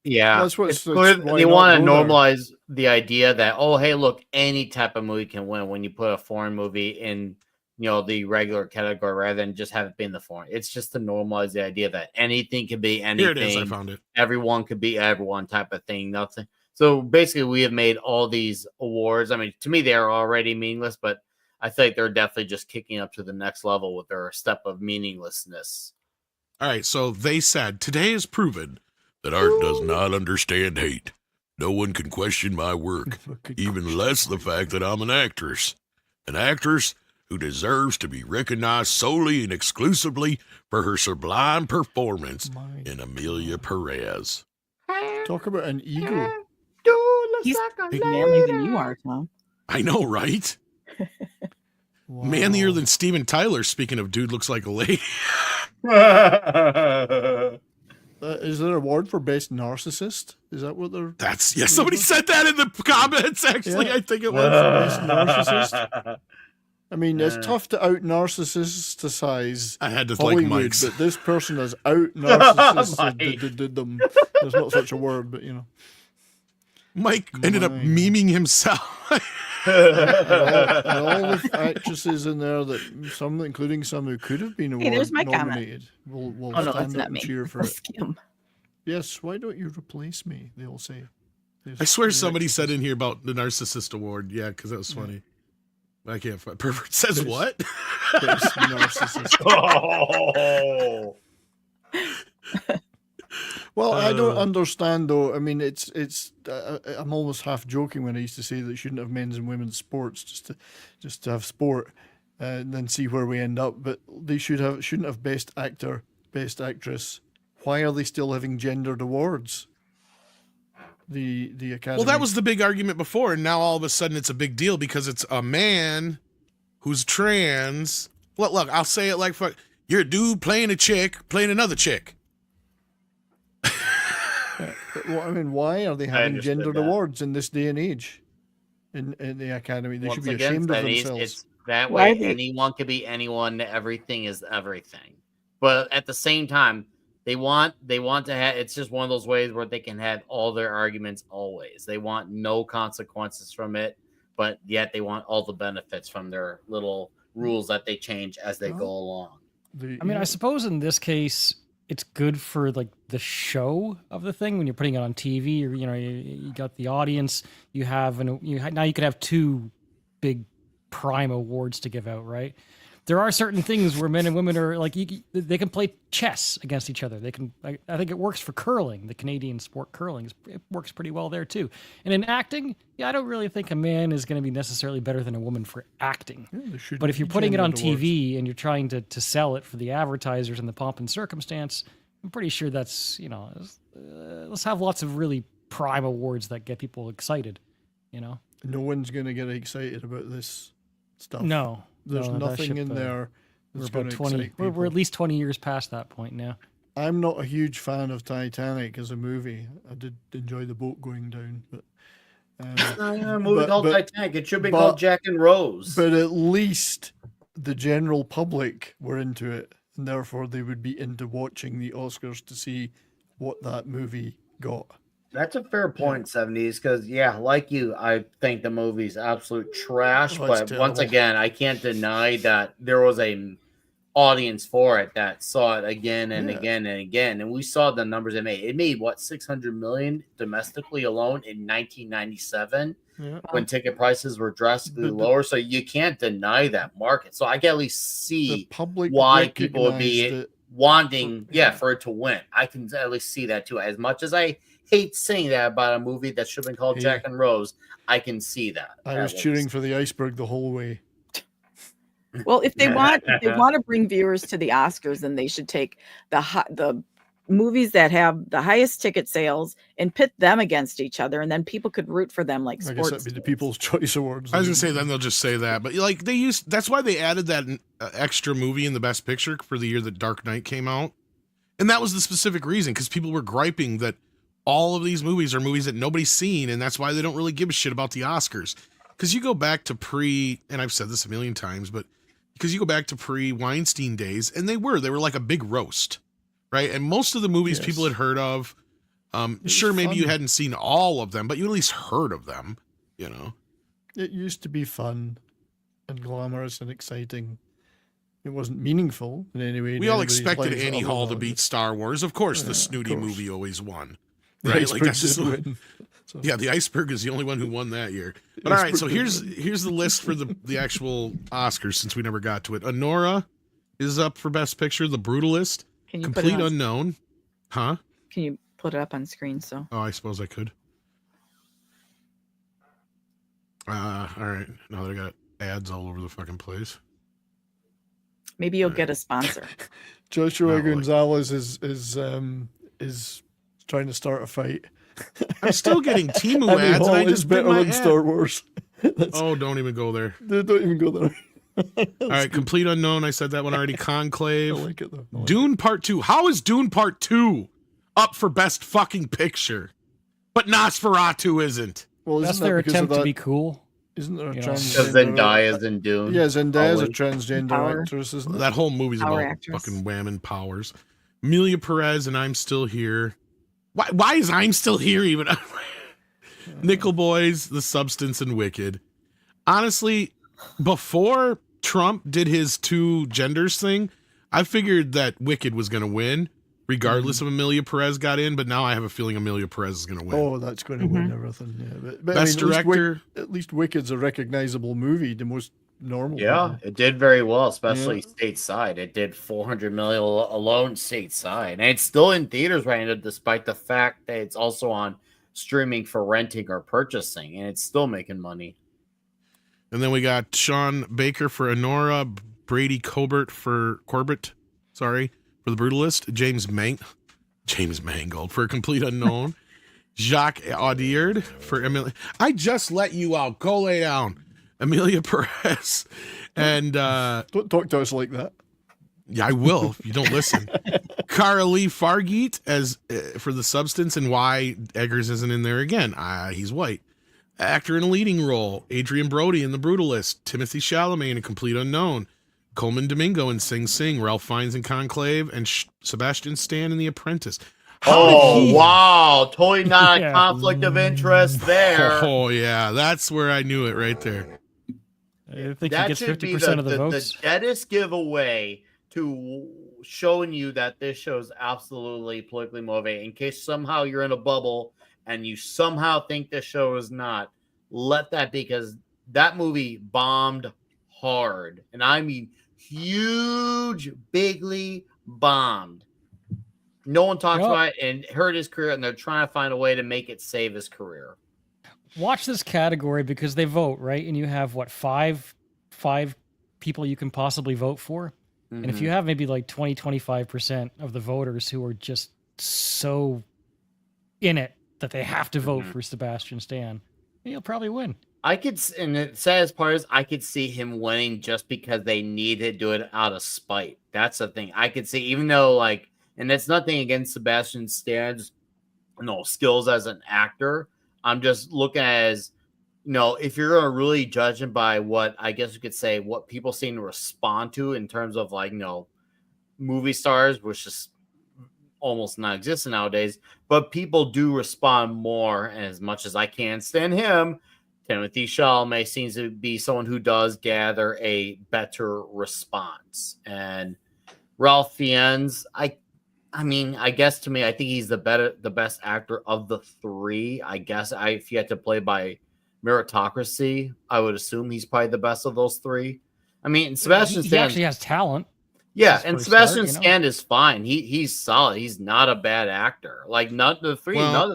Yeah, That's what they want to normalize the idea that, oh, hey, look, any type of movie can win when you put a foreign movie in, the regular category rather than just have it be in the foreign. It's just to normalize the idea that anything can be anything. Here it is. I found it. Everyone could be everyone type of thing. Nothing. So basically, we have made all these awards. I mean, to me, they are already meaningless, but I feel like they're definitely just kicking up to the next level with their step of meaninglessness. All right. So they said, today is proven that art does not understand hate. No one can question my work, even less the fact that I'm an actress. An actress who deserves to be recognized solely and exclusively for her sublime performance in Amelia Perez. Talk about an ego. He's manlier than you are, Tom. I know, right? Wow. Manlier than Steven Tyler, speaking of dude looks like a lady. Is there an award for Best Narcissist? Is that what they're... Somebody said that in the comments, actually. Yeah. I think it was. Best Narcissist. I mean, it's tough to out-narcissisticize I had to Hollywood, like Mike's. but this person has out-narcissisted them. There's not such a word, but, Mike ended up memeing himself. and all the actresses in there, some, including some who could have been there's my nominated, will Oh, no, stand that's up not and me. cheer for That's it. Kim. Yes, why don't you replace me? They'll say. I swear somebody said in here about the Narcissist Award. Yeah, because that was funny. I can't find. Pervert says what? Best narcissist. Oh. Well, I don't understand though. I mean, I'm almost half joking when I used to say that you shouldn't have men's and women's sports just to have sport, and then see where we end up. But they shouldn't have best actor, best actress. Why are they still having gendered awards? The Academy. Well, that was the big argument before, and now all of a sudden it's a big deal because it's a man who's trans. Look, I'll say it like fuck. You're a dude playing a chick, playing another chick. Well, I mean, why are they having gendered that. awards in this day and age? In the Academy, they should be ashamed of themselves. It's that way. Anyone can be anyone. Everything is everything. But at the same time, they want to have. It's just one of those ways where they can have all their arguments always. They want no consequences from it, but yet they want all the benefits from their little rules that they change as they go along. I suppose in this case, it's good for like the show of the thing when you're putting it on TV, or you got the audience. Now you could have two big prime awards to give out, right? There are certain things where men and women are like they can play chess against each other. They can. I think it works for curling, the Canadian sport curling. It works pretty well there too. And in acting, I don't really think a man is going to be necessarily better than a woman for acting. Yeah, but if you're putting it on TV and you're trying to sell it for the advertisers and the pomp and circumstance, I'm pretty sure that's let's have lots of really prime awards that get people excited. No one's going to get excited about this stuff. No. There's nothing in there that's going to excite people. We're at least 20 years past that point now. I'm not a huge fan of Titanic as a movie. I did enjoy the boat going down, but it's not even a movie called Titanic. It should be called Jack and Rose. But at least the general public were into it, and therefore they would be into watching the Oscars to see what that movie got. That's a fair point, 70s, because, like you, I think the movie's absolute trash. But once again, I can't deny that there was a audience for it that saw it again and again and again. And we saw the numbers it made. It made, $600 million domestically alone in 1997 when ticket prices were drastically lower. So you can't deny that market. So I can at least see why people would be wanting, for it to win. I can at least see that, too. As much as I hate saying that about a movie that should have been called Jack and Rose, I can see that. I was cheering for the iceberg the whole way. Well, if they want to bring viewers to the Oscars, then they should take the movies that have the highest ticket sales and pit them against each other, and then people could root for them like I guess sports that'd be the teams. People's Choice Awards. I was gonna say then they'll just say that, but like that's why they added that extra movie in the Best Picture for the year that Dark Knight came out, and that was the specific reason because people were griping that all of these movies are movies that nobody's seen, and that's why they don't really give a shit about the Oscars. Because you go back to and I've said this a million times, but because you go back to pre-Weinstein days, and they were like a big roast, right? And most of the movies Yes. people had heard of. was Sure, maybe you fun. hadn't seen all of them, but you at least heard of them, you know. It used to be fun and glamorous and exciting. It wasn't meaningful in any way. We to all anybody's expected lives Annie other Hall to than- beat Star Wars. Of course, Yeah, the of snooty course. movie always won, The right? iceberg Like that's did just win. So, yeah. The Iceberg is the only one who won that year. But all right, so here's the list for the actual Oscars since we never got to it. Honora is up for Best Picture. The Brutalist, Can you put Complete it on, Unknown, huh? Can you put it up on screen? So Oh, I suppose I could. All right. Now that I got ads all over the fucking place. maybe you'll get a sponsor. Joshua Not really. Gonzalez is trying to start a fight. I'm still getting Temu Annie ads, and Hall I is just did better my than ad. Star Wars. Oh, don't even go there. Don't even go there. All right, Complete Unknown. I said that one already. I Conclave. like it though. I like Dune Part 2. How is Dune Part 2 up for Best fucking Picture? But Nosferatu isn't. Well, That's isn't that their because of attempt to that- be cool. Isn't there a You know, Because transgender? Zendaya's in Dune. Yeah, Zendaya's a Always. transgender Power. actress, isn't it? That whole movie's Power about actress. fucking whammon powers. Amelia Perez and I'm Still Here. Why is I'm Still Here even? Nickel Boys, The Substance, and Wicked. Honestly, before Trump did his two genders thing, I figured that Wicked was going to win, regardless of Amelia Perez got in. But now I have a feeling Amelia Perez is going to win. Oh, that's going to win everything. Yeah, but Best at least director. At least Wicked's a recognizable movie, the most normal. Yeah, one. it did very well, especially stateside. It did 400 million alone stateside, and it's still in theaters right now, despite the fact that it's also on streaming for renting or purchasing, and it's still making money. And then we got Sean Baker for Honora, Brady Corbett for The Brutalist, James Mangold for Complete Unknown, Jacques Audiard for Amelia. I just let you out. Go lay down. Amelia Perez. And Don't talk to us like that. yeah, I will if you don't listen. Cara Lee Fargeet as for The Substance, and why Eggers isn't in there again. He's white. Actor in a leading role, Adrian Brody in The Brutalist, Timothy Chalamet in A Complete Unknown, Coleman Domingo in Sing Sing, Ralph Fiennes in Conclave, and Sebastian Stan in The Apprentice. Wow, totally not a Yeah. conflict of interest there. Oh, yeah, that's where I knew it right there. I think he That gets should be 50% of the votes. the deadest giveaway to showing you that this show is absolutely politically motivated. In case somehow you're in a bubble and you somehow think this show is not, let that be, because that movie bombed hard. And I mean huge, bigly bombed. No one talks Yep. about it and hurt his career, and they're trying to find a way to make it save his career. Watch this category because they vote, right? And you have what, five people you can possibly vote for. And if you have maybe like 25% of the voters who are just so in it that they have to vote for Sebastian Stan, you'll probably win. I could, and the saddest part is I could see him winning just because they need to do it out of spite. That's the thing. I could see, even though, like, and it's nothing against Sebastian Stan's, skills as an actor. I'm just looking at it as, if you're going to really judge him by what I guess you could say, what people seem to respond to in terms of like, movie stars, which is almost non-existent nowadays, but people do respond more. And as much as I can't stand him, Timothy Chalamet seems to be someone who does gather a better response. And Ralph Fiennes, I guess to me, I think he's the best actor of the three. I guess if you had to play by meritocracy, I would assume he's probably the best of those three. I mean, Sebastian He Stan actually has talent. Yeah, Just and for a Sebastian start, Stan is fine. He's solid. He's not a bad actor. Like none of the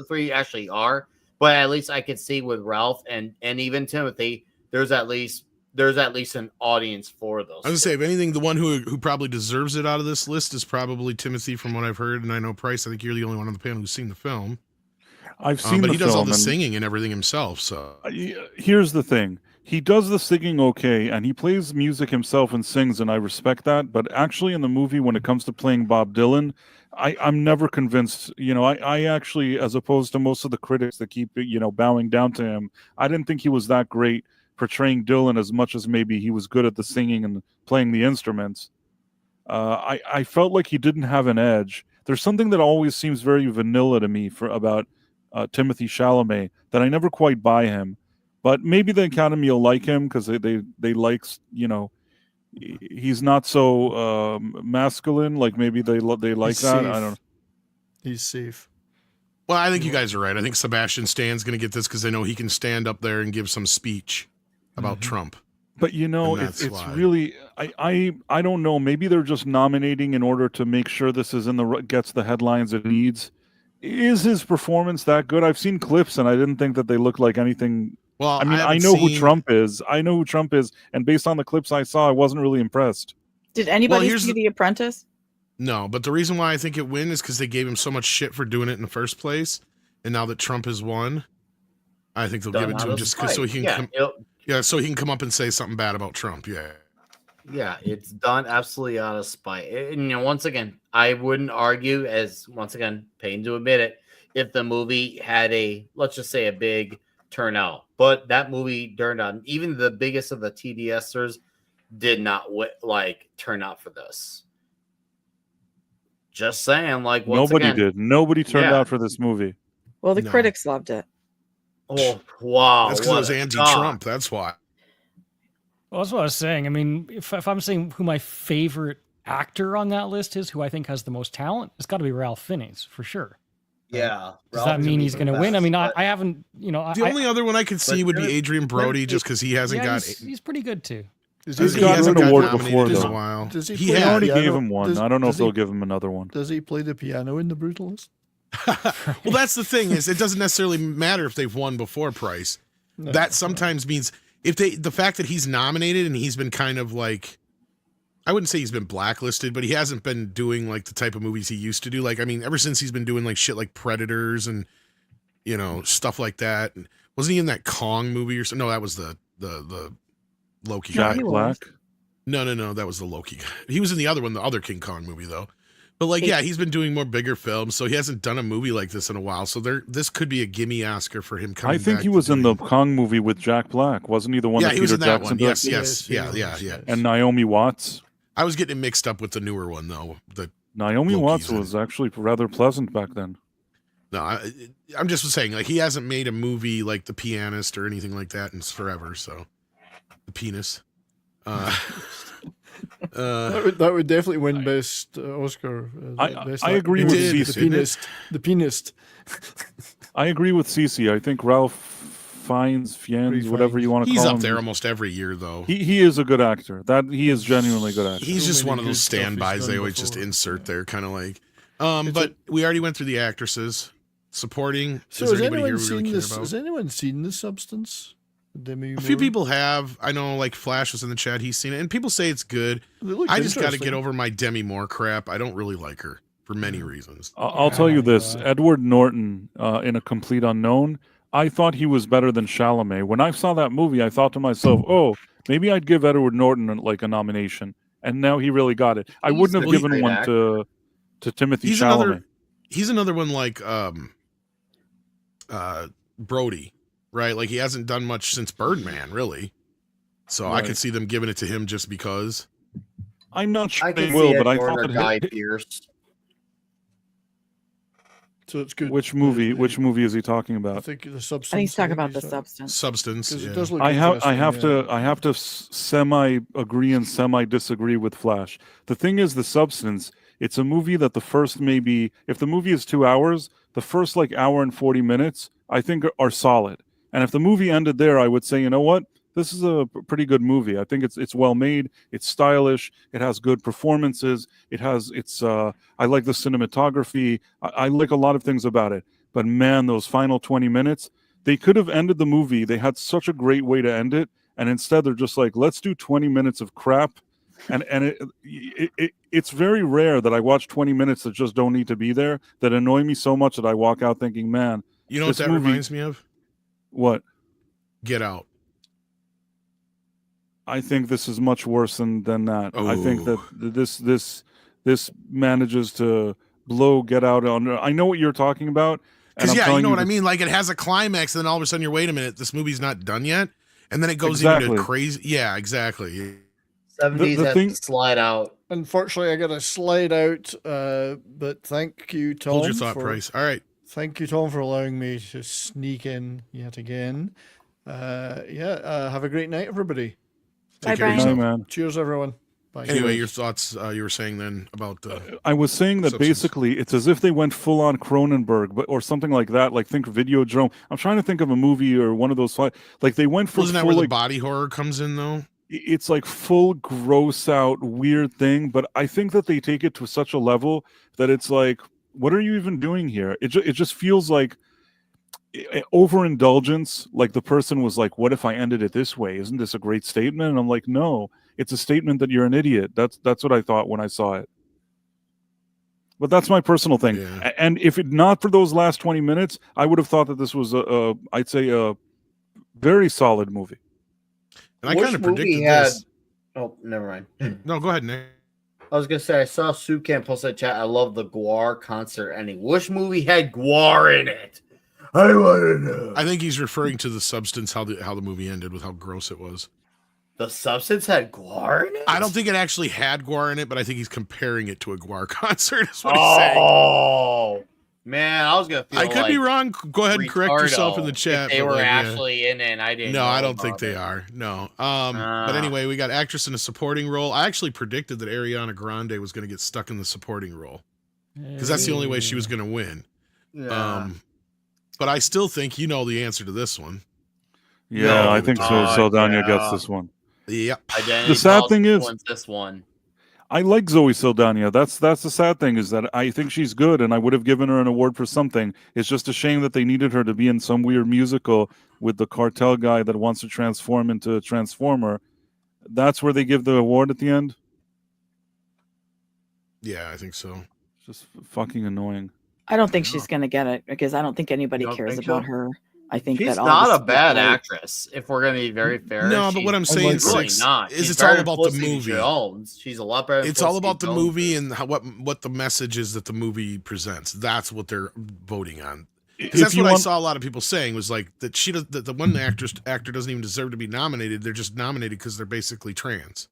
three actually are. But at least I could see with Ralph and even Timothy, there's at least there's at least an audience for those. I was gonna say, if anything, the one who probably deserves it out of this list is probably Timothy, from what I've heard, and I know Price. I think you're the only one on the panel who's seen the film. I've seen but the he does all film, the and singing and everything himself. So here's the thing: he does the singing okay, and he plays music himself and sings, and I respect that. But actually, in the movie, when it comes to playing Bob Dylan, I'm never convinced. I actually, as opposed to most of the critics that keep bowing down to him, I didn't think he was that great portraying Dylan as much as maybe he was good at the singing and playing the instruments. I felt like he didn't have an edge. There's something that always seems very vanilla to me about Timothy Chalamet that I never quite buy him. But maybe the Academy will like him because they like, he's not so masculine. Like maybe they like He's that. safe. I don't know. He's safe. Well, I think you guys are right. I think Sebastian Stan's going to get this because they know he can stand up there and give some speech about Trump. But it's really I don't know. Maybe they're just nominating in order to make sure this is gets the headlines it needs. Is his performance that good? I've seen clips and I didn't think that they looked like anything. Well, I mean, I know who Trump is. And based on the clips I saw, I wasn't really impressed. Did anybody see The Apprentice? No, but the reason why I think it wins is because they gave him so much shit for doing it in the first place, and now that Trump has won, I think they'll give it to him just so he can so he can come up and say something bad about Trump. Yeah, it's done absolutely out of spite. And once again, I wouldn't argue, as once again, pain to admit it, if the movie had let's just say a big turnout. But that movie turned out, even the biggest of the TDSers did not turn out for this. Just saying, nobody did. Nobody turned out for this movie. Well, the critics loved it. Oh, wow. That's because it was anti-Trump. That's why. Well, that's what I was saying. I mean, if I'm saying who my favorite actor on that list is, who I think has the most talent, it's got to be Ralph Fiennes, for sure. Yeah. Does that mean he's going to win? I mean, I haven't, The only other one I could see would be Adrian Brody, just because he hasn't got... He's pretty good, too. He's gotten an award before, though. A while. He already gave him one. I don't know if they'll give him another one. Does he play the piano in The Brutalist? Well, that's the thing, is it doesn't necessarily matter if they've won before Price. No, that sometimes means the fact that he's nominated and he's been kind of I wouldn't say he's been blacklisted, but he hasn't been doing the type of movies he used to do. Ever since he's been doing shit like Predators and stuff like that. And wasn't he in that Kong movie or something? No, that was the Loki. Jack Black? No, that was the Loki guy. He was in the other one, the other King Kong movie though. But he's been doing more bigger films, so he hasn't done a movie like this in a while. So this could be a gimme Oscar for him coming back. I think he was in the Kong movie with Jack Black, wasn't he? The one that he was Peter in that Jackson one. did? Yes. Yeah. And Naomi Watts. I was getting mixed up with the newer one though. Naomi Watts was actually rather pleasant back then. No, I'm just saying, he hasn't made a movie like The Pianist or anything like that in forever. So, The Penis. That would definitely win best Oscar. I agree with Cece. The Pianist. I agree with Cece. I think Ralph Fiennes, whatever you want to call him. He's up there almost every year, though. He is a good actor. He is genuinely good actor. He's just one of those standbys they always just insert there, kind of but we already went through the actresses. Supporting. So has anyone seen The Substance? A few people have. I know, Flash was in the chat. He's seen it, and people say it's good. I just got to get over my Demi Moore crap. I don't really like her for many reasons. I'll tell you this: Edward Norton in A Complete Unknown. I thought he was better than Chalamet. When I saw that movie, I thought to myself, "Oh, maybe I'd give Edward Norton a nomination." And now he really got it. I wouldn't have given one to Timothy Chalamet. He's another one like Brody. Right, he hasn't done much since Birdman, really. So I could see them giving it to him just because. I'm not sure they will, but I thought that So it's good. Which movie is he talking about? I think The Substance. I think he's talking about The Substance. Substance. It does look I have to semi agree and semi disagree with Flash. The thing is, The Substance. It's a movie that if the movie is 2 hours, the first hour and 40 minutes I think are solid. And if the movie ended there, I would say, you know what? This is a pretty good movie. I think it's well made. It's stylish. It has good performances. I like the cinematography. I like a lot of things about it. But man, those final 20 minutes, they could have ended the movie. They had such a great way to end it. and instead they're just like, let's do 20 minutes of crap. And it's very rare that I watch 20 minutes that just don't need to be there, that annoy me so much that I walk out thinking, man, You know what that reminds me of? What? Get Out. I think this is much worse than that. Oh. I think that this manages to blow Get Out on. I know what you're talking about. Because you know what I mean. Like it has a climax, and then all of a sudden you're, wait a minute, this movie's not done yet, and then it goes into crazy. Yeah, exactly. 70s has to slide out. Unfortunately, I got to slide out. But thank you, Tom. Hold your thought, Price. All right. Thank you, Tom, for allowing me to sneak in yet again. Have a great night, everybody. Bye, Brian. Man. Cheers, everyone. Bye. Anyway, your thoughts. You were saying then about. I was saying that substance. basically it's as if they went full on Cronenberg, or something like that. Like think Videodrome. I'm trying to think of a movie or one of those. Like they went for. Wasn't that where the body horror comes in though? It's like full gross out weird thing, but I think that they take it to such a level that it's like, what are you even doing here? It just feels like overindulgence. Like the person was like, what if I ended it this way? Isn't this a great statement? And I'm like, no, it's a statement that you're an idiot. That's what I thought when I saw it. But that's my personal thing. Yeah. And if it not for those last 20 minutes, I would have thought that this was I'd say a very solid movie. And I kind of predicted this. Oh, never mind. No, go ahead, Nick. I was gonna say I saw Sue Camp post that chat. I love the Gwar concert ending. Which movie had Gwar in it? I want to know. I think he's referring to the substance, how the movie ended with how gross it was. The Substance had Gwar in it? I don't think it actually had Gwar in it, but I think he's comparing it to a Gwar concert. Is what he's saying. Oh man, I was gonna feel I could be wrong. Go ahead and correct yourself in the if chat. they were actually in it, and I didn't. No, know I don't think about they it. are. No. But anyway, we got actress in a supporting role. I actually predicted that Ariana Grande was going to get stuck in the supporting role because that's the only way she was going to win. Yeah. But I still think you know the answer to this one. Yeah, No, I think so. Saldana gets this one. Yep. Identity The sad Policy thing is- wins this one. I like Zoe Saldana. That's the sad thing, is that I think she's good, and I would have given her an award for something. It's just a shame that they needed her to be in some weird musical with the cartel guy that wants to transform into a transformer. That's where they give the award at the end. Yeah, I think so. It's just fucking annoying. I don't think she's going to get it because I don't think anybody You don't cares think about so? her. I think She's that all not this a bad spotlight- actress, if we're gonna be very fair. No, but what I'm saying, really Six, not. is She's it's all better about than the Felicity movie. Jones. She's a lot better. Than It's all Felicity about the Jones movie is. and how, what the message is that the movie presents. That's what they're voting on. If Because that's you what I want- saw a lot of people saying was like that she does, that the one actor doesn't even deserve to be nominated. They're just nominated because they're basically trans.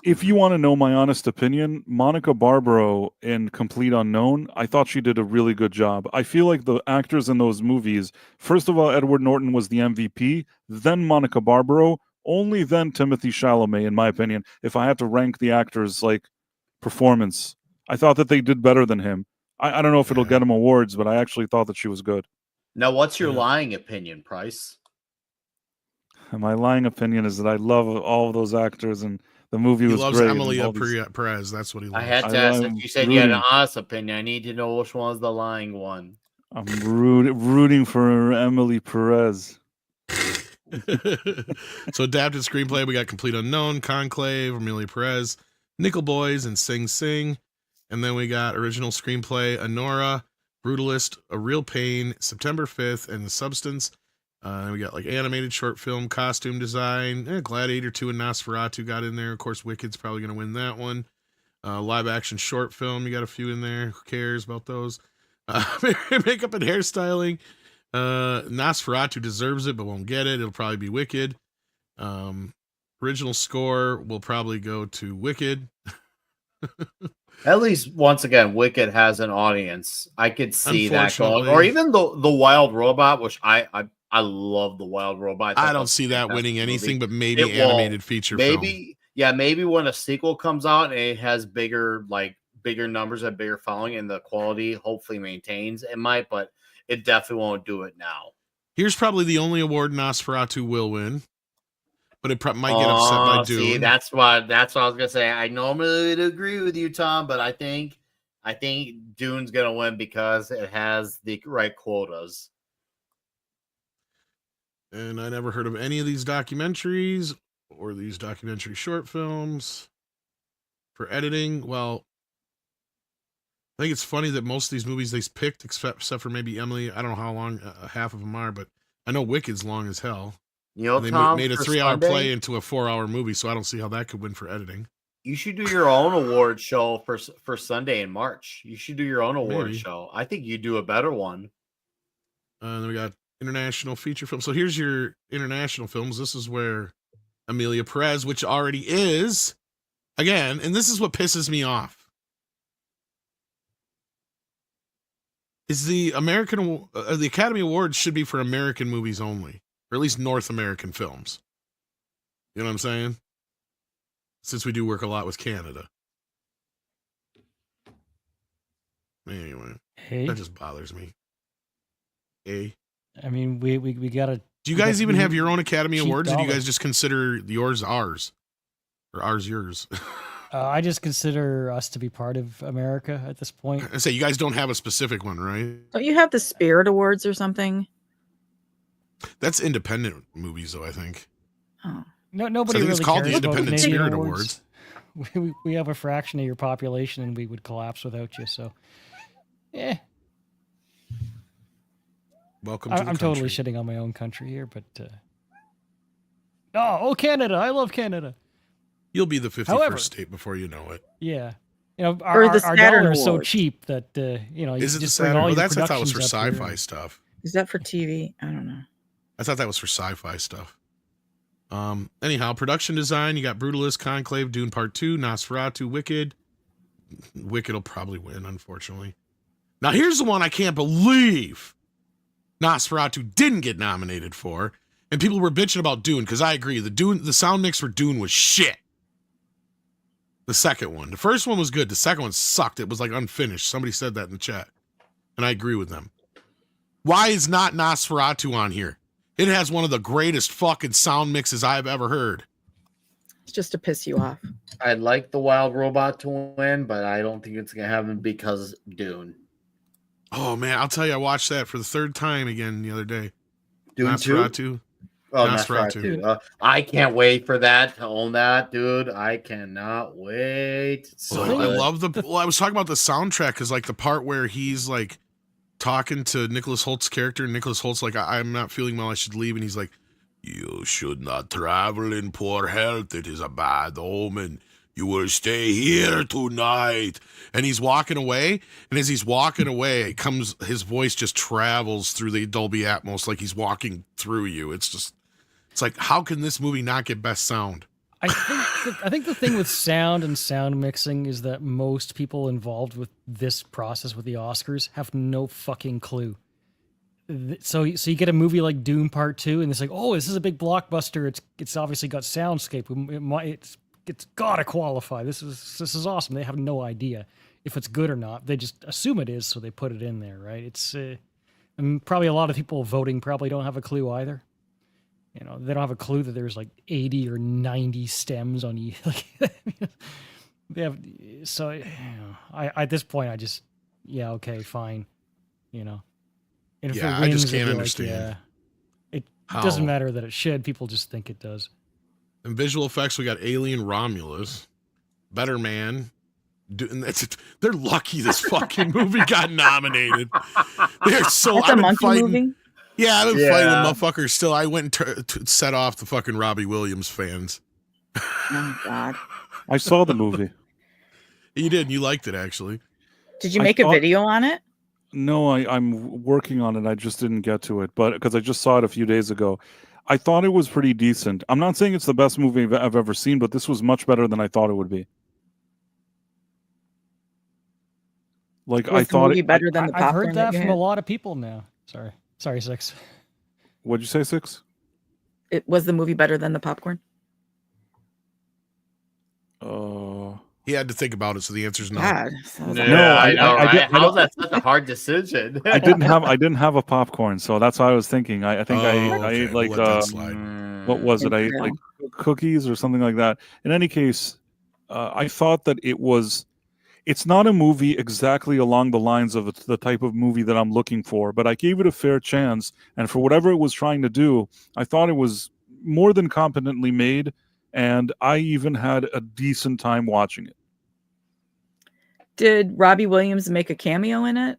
If you want to know my honest opinion, Monica Barbaro in Complete Unknown, I thought she did a really good job. I feel like the actors in those movies, first of all, Edward Norton was the MVP, then Monica Barbaro, only then Timothy Chalamet, in my opinion. If I had to rank the actors' like performance, I thought that they did better than him. I don't know if it'll get him awards, but I actually thought that she was good. Now, what's your lying opinion, Price? And my lying opinion is that I love all of those actors, and the movie He was loves great. and Emily all these- Perez. That's what he loves. I had to ask if you said you had an honest opinion. I need to know which one's the lying one. I'm rooting for Emily Perez. So adapted screenplay, we got Complete Unknown, Conclave, Amelia Perez, Nickel Boys, and Sing Sing. And then we got original screenplay, Honora, Brutalist, A Real Pain, September 5th, and The Substance. We got like animated short film, costume design, Gladiator 2 and Nosferatu got in there. Of course, Wicked's probably going to win that one. Live action short film, you got a few in there. Who cares about those? Makeup and hairstyling. Nosferatu deserves it, but won't get it. It'll probably be Wicked. Original score will probably go to Wicked. At least once again, Wicked has an audience. I could see that going, or Unfortunately. even the Wild Robot, which I love the Wild Robot. I don't see that winning anything, but maybe It will. animated feature film. Maybe when a sequel comes out and it has bigger numbers and bigger following, and the quality hopefully maintains, it might, but it definitely won't do it now. Here's probably the only award Nosferatu will win, but it might get upset by Dune. See, that's what I was gonna say. I normally would agree with you, Tom, but I think Dune's gonna win because it has the right quotas. And I never heard of any of these documentaries or these documentary short films. For editing, well, I think it's funny that most of these movies they picked, except for maybe Emily, I don't know how long half of them are, but I know Wicked's long as hell. You know, And they Tom, made a for 3-hour Sunday, play into a 4-hour movie, so I don't see how that could win for editing. you should do your own award show for Sunday in March. You should do your own award Maybe. show. I think you do a better one. And then we got international feature films. So here's your international films. This is where Amelia Perez, which already is, again, and this is what pisses me off, is the the Academy Awards should be for American movies only, or at least North American films. You know what I'm saying? Since we do work a lot with Canada. Anyway, Hey, that just bothers me. A. I mean, we gotta. Do you we guys got even have cheap- your own Academy cheap Awards, or do you dollar. guys just consider yours ours? Or ours yours? I just consider us to be part of America at this point. I say you guys don't have a specific one, right? Don't you have the Spirit Awards or something? That's independent movies, though, I think. Oh. No, So I nobody think really it's called the cares about Independent Canadian Spirit awards. We have a fraction of your population, and we would collapse without you. So, yeah, Welcome to the I'm totally country. shitting on my own country here, but oh, Canada! I love Canada. You'll be the 51st However- state before you know it. Yeah, you know, Or the our Saturn dollar is so Awards. cheap that you know you Is it the just bring Saturn? all Oh, your that's I thought it was for productions up here sci-fi and- stuff. Is that for TV? I don't know. I thought that was for sci-fi stuff. Anyhow, production design, you got Brutalist, Conclave, Dune Part 2, Nosferatu, Wicked. Wicked will probably win, unfortunately. Now, here's the one I can't believe Nosferatu didn't get nominated for, and people were bitching about Dune, because I agree, the sound mix for Dune was shit. The second one. The first one was good. The second one sucked. It was like unfinished. Somebody said that in the chat, and I agree with them. Why is not Nosferatu on here? It has one of the greatest fucking sound mixes I've ever heard. It's just to piss you off. I'd like the Wild Robot to win, but I don't think it's gonna happen because Dune. Oh man, I'll tell you, I watched that for the third time again the other day. Dune 2? Nosferatu. Oh, Nosferatu. Nosferatu. I can't wait for that to own that, dude. I cannot wait. It's so Oh, I good. love well, I was talking about the soundtrack because like the part where he's like talking to Nicholas Holt's character, and Nicholas Holt's like, I'm not feeling well, I should leave, and he's like, you should not travel in poor health. It is a bad omen. You will stay here tonight. And he's walking away, and as he's walking away, his voice just travels through the Dolby Atmos like he's walking through you. It's like, how can this movie not get best sound? I think the thing with sound and sound mixing is that most people involved with this process with the Oscars have no fucking clue. So you get a movie like Dune Part 2, and it's like, oh, this is a big blockbuster. It's obviously got soundscape. It's gotta qualify. This is awesome. They have no idea if it's good or not. They just assume it is, so they put it in there, right? It's and probably a lot of people voting probably don't have a clue either. You know, they don't have a clue that there's like 80 or 90 stems on you. Like, they have, so you know, I at this point I just, yeah, okay, fine, you know. And if Yeah, it I wins, just can't it'd be like, understand yeah, it how- doesn't matter that it should. People just think it does. In visual effects, we got Alien Romulus, Better Man. They're lucky this fucking movie got nominated. They're so. That's a I've been monkey fighting. movie? Yeah, I've been fighting Yeah. with motherfuckers. Still, I went and set off the fucking Robbie Williams fans. Oh, God. I saw the movie. You did. And you liked it, actually. Did you I make a thought- video on it? No, I'm working on it. I just didn't get to it, but because I just saw it a few days ago, I thought it was pretty decent. I'm not saying it's the best movie I've ever seen, but this was much better than I thought it would be. Like Was I the thought movie it. better than the I've popcorn heard that you from had? a lot of people now. Sorry, Six. What'd you say, Six? Was the movie better than the popcorn? He had to think about it, so the answer's no. God. sounds like- Yeah, I I- know, I right? did- I How's don't- that such a hard decision? I didn't have a popcorn, so that's what I was thinking. I think I okay, ate like we'll let that slide. what was it? I ate Israel. like cookies or something like that. In any case, I thought that it was It's not a movie exactly along the lines of the type of movie that I'm looking for, but I gave it a fair chance, and for whatever it was trying to do, I thought it was more than competently made, and I even had a decent time watching it. Did Robbie Williams make a cameo in it?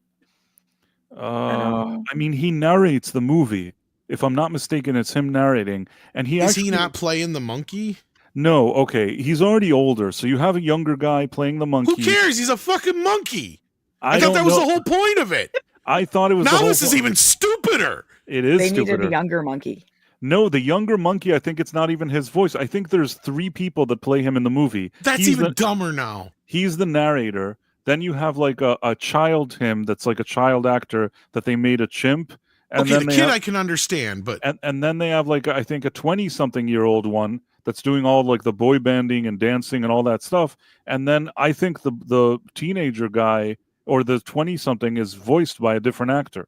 I mean, he narrates the movie. If I'm not mistaken, it's him narrating, and Is he not playing the monkey? No, okay, he's already older, so you have a younger guy playing the monkey. Who cares? He's a fucking monkey. I don't thought that was know. the whole point of it. I thought it was. Now the this whole is even stupider. It is They stupider. needed a younger monkey. No, the younger monkey, I think it's not even his voice. I think there's 3 people that play him in the movie. That's He's even the- dumber now. He's the narrator. Then you have like a child him that's like a child actor that they made a chimp. And Okay, then the they kid have, I can understand, but and then they have like I think a 20-something-year-old one that's doing all like the boy banding and dancing and all that stuff. And then I think the teenager guy or the 20-something is voiced by a different actor.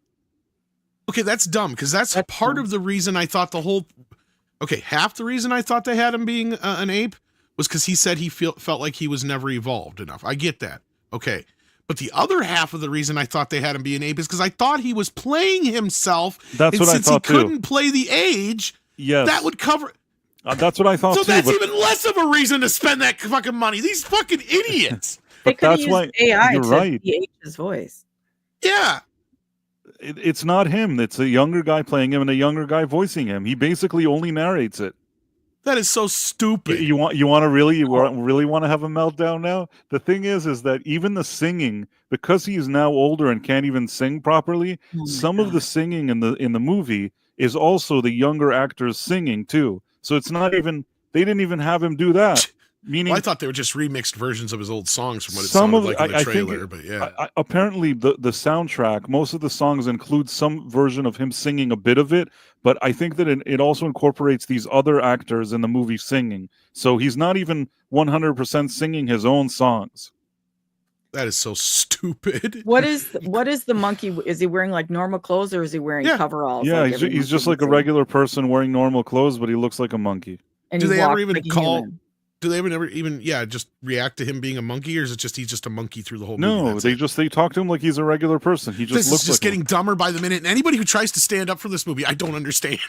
okay, that's dumb because that's part dumb. of the reason I thought the whole. Okay, half the reason I thought they had him being an ape was because he said he felt like he was never evolved enough. I get that. Okay. But the other half of the reason I thought they had him be an ape is because I thought he was playing himself. That's and what I since thought, he too. couldn't play the age, Yes, that would cover. that's what I thought So too. that's but- even less of a reason to spend that fucking money. These fucking idiots. They But could have that's used why AI you're to right. de-age his voice. Yeah. It's not him. It's a younger guy playing him and a younger guy voicing him. He basically only narrates it. That is so stupid. You want to really want to have a meltdown now? The thing is that even the singing, because he's now older and can't even sing properly, Oh my some of the God. singing in the movie is also the younger actors singing too. So it's not even they didn't even have him do that. Meaning, Well, I thought they were just remixed versions of his old songs from what it some sounded of like in the I think trailer. But yeah, apparently the soundtrack, most of the songs include some version of him singing a bit of it, but I think that it also incorporates these other actors in the movie singing. So he's not even 100% singing his own songs. that is so stupid. What is the monkey? Is he wearing like normal clothes or is he wearing Yeah. coveralls? Yeah, like he's every just monkey like a would do? regular person wearing normal clothes, but he looks like a monkey. And Do he they ever walks even like a call? human. Do they ever even just react to him being a monkey, or is it just he's just a monkey through the whole movie? No, That's they it? talk to him like he's a regular person. He just This is looks just like getting dumber by the minute. And anybody who tries to stand up for this movie, I don't understand.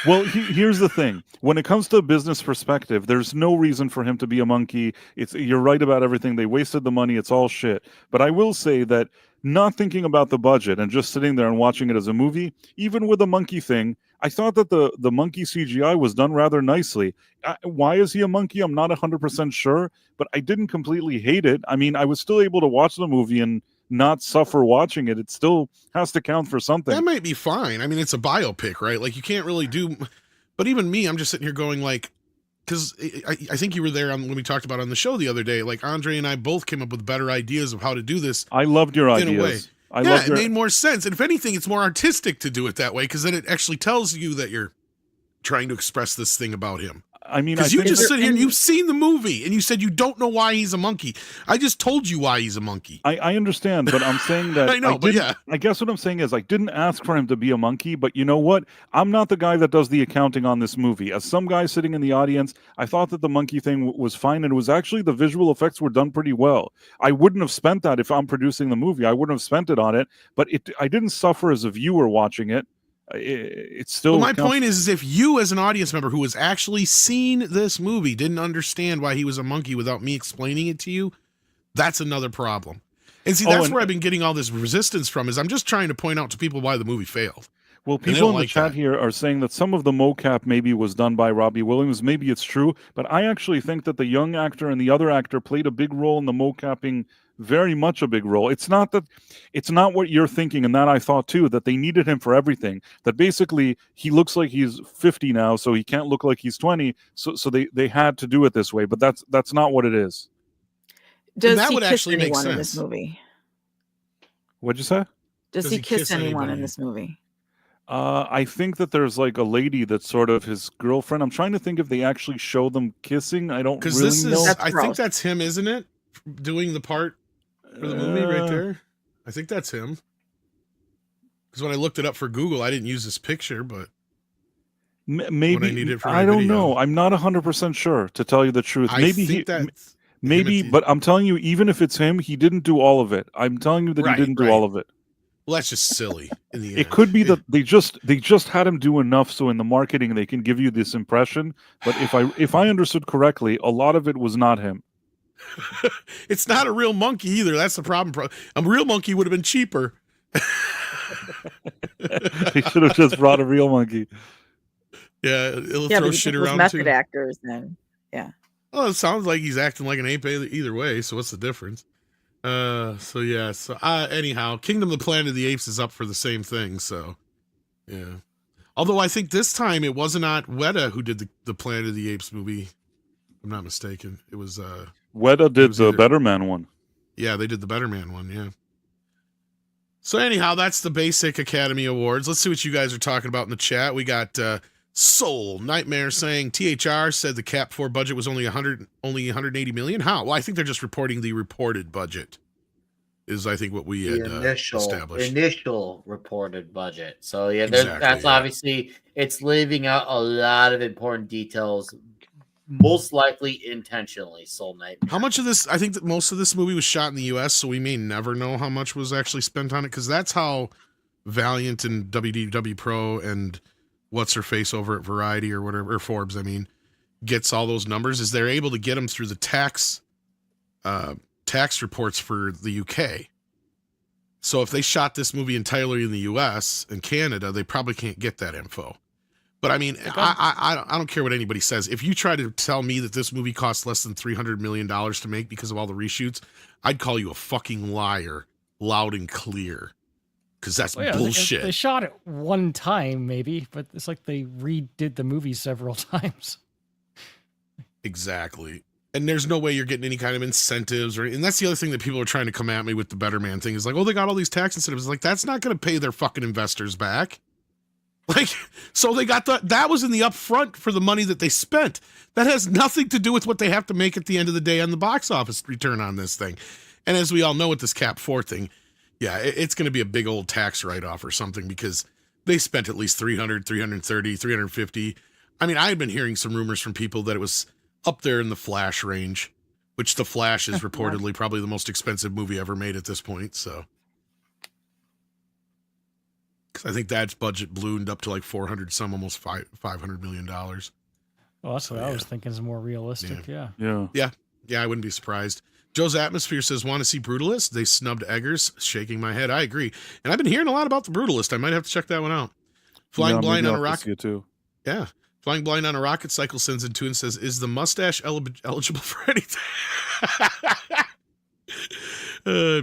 Well, here's the thing. When it comes to a business perspective, there's no reason for him to be a monkey. You're right about everything. They wasted the money. It's all shit. But I will say that not thinking about the budget and just sitting there and watching it as a movie, even with the monkey thing, I thought that the monkey CGI was done rather nicely. Why is he a monkey? I'm not 100% sure, but I didn't completely hate it. I mean, I was still able to watch the movie and not suffer watching it. It still has to count for something. That might be fine. I mean, it's a biopic, right? Like you can't really do. But even me, I'm just sitting here going like, because I think you were there when we talked about it on the show the other day. Like Andre and I both came up with better ideas of how to do this. I loved your in a way. ideas. It made more sense. And if anything, it's more artistic to do it that way because then it actually tells you that you're trying to express this thing about him. I mean, Because you think just that- sit here and you've seen the movie and you said you don't know why he's a monkey. I just told you why he's a monkey. I understand, but I'm saying that I know, but didn't- yeah. I guess what I'm saying is I didn't ask for him to be a monkey, but you know what? I'm not the guy that does the accounting on this movie. As some guy sitting in the audience, I thought that the monkey thing was fine, and it was actually the visual effects were done pretty well. I wouldn't have spent that if I'm producing the movie. I wouldn't have spent it on it, but I didn't suffer as a viewer watching it. It's still. Well, my point is if you, as an audience member who has actually seen this movie, didn't understand why he was a monkey without me explaining it to you, that's another problem. And see, that's where I've been getting all this resistance from. Is I'm just trying to point out to people why the movie failed. Well, And they people don't in the like chat that. here are saying that some of the mocap maybe was done by Robbie Williams. Maybe it's true, but I actually think that the young actor and the other actor played a big role in the mocapping, very much a big role. It's not what you're thinking, and that I thought too, that they needed him for everything. That basically he looks like he's 50 now, so he can't look like he's 20. So they had to do it this way, but that's not what it is. Does that he would kiss actually make anyone in this sense. movie? What'd you say? Does he kiss anyone in this movie? I think that there's like a lady that's sort of his girlfriend. I'm trying to think if they actually show them kissing. I don't Because really this know. is, That's I think gross. that's him, isn't it? Doing the part for the movie right there. I think that's him. Because when I looked it up for Google, I didn't use this picture, but Maybe need it for I my don't video. know. I'm not 100% sure, to tell you the truth. I Maybe think that Maybe, but I'm telling you, even if it's him, he didn't do all of it. I'm telling you that he didn't do all of it. Well, that's just silly. In the end. It could be that they just had him do enough, so in the marketing they can give you this impression. But if I understood correctly, a lot of it was not him. It's not a real monkey either. That's the problem. A real monkey would have been cheaper. They should have just brought a real monkey. Yeah, it'll throw shit around method too. actors then. Yeah. Well, it sounds like he's acting like an ape either way. So what's the difference? Anyhow, Kingdom of the Planet of the Apes is up for the same thing. So yeah. Although I think this time it was not Weta who did the Planet of the Apes movie. If I'm not mistaken. It was Weta did the Better Man one. Yeah, they did the Better Man one. Yeah. So anyhow, that's the basic Academy Awards. Let's see what you guys are talking about in the chat. We got Soul Nightmare saying THR said the Cap 4 budget was only 180 million. How? Well, I think they're just reporting the reported budget. Is I think what we had established. Initial reported budget. So yeah, that's obviously it's leaving out a lot of important details. Most likely intentionally, Soul Nightmare. How much of this? I think that most of this movie was shot in the U.S., so we may never know how much was actually spent on it, because that's how Valiant and WDW Pro and what's her face over at Variety or whatever, or Forbes, I mean, gets all those numbers. Is they're able to get them through the tax reports for the UK. So if they shot this movie entirely in the U.S. and Canada, they probably can't get that info. But I mean, I don't care what anybody says. If you try to tell me that this movie cost less than $300 million to make because of all the reshoots, I'd call you a fucking liar, loud and clear. Because that's bullshit. They shot it one time, maybe, but it's like they redid the movie several times. Exactly. And there's no way you're getting any kind of incentives, and that's the other thing that people are trying to come at me with the Better Man thing is like, oh, they got all these tax incentives. Like, that's not going to pay their fucking investors back. Like, so they got that was in the upfront for the money that they spent. That has nothing to do with what they have to make at the end of the day on the box office return on this thing. And as we all know with this Cap 4 thing, yeah, it's going to be a big old tax write-off or something because they spent at least 300, 330, 350. I mean, I had been hearing some rumors from people that it was up there in the Flash range, which the Flash is reportedly probably the most expensive movie ever made at this point, so. Because I think that's budget ballooned up to like 400 some, almost $500 million. Well, that's what I was thinking is more realistic. Yeah. I wouldn't be surprised. Joe's Atmosphere says, want to see Brutalist? They snubbed Eggers. Shaking my head. I agree. And I've been hearing a lot about the Brutalist. I might have to check that one out. Flying Blind on a Rocket. Too. Yeah. Flying Blind on a Rocket Cycle sends in 2 and says, is the mustache eligible for anything?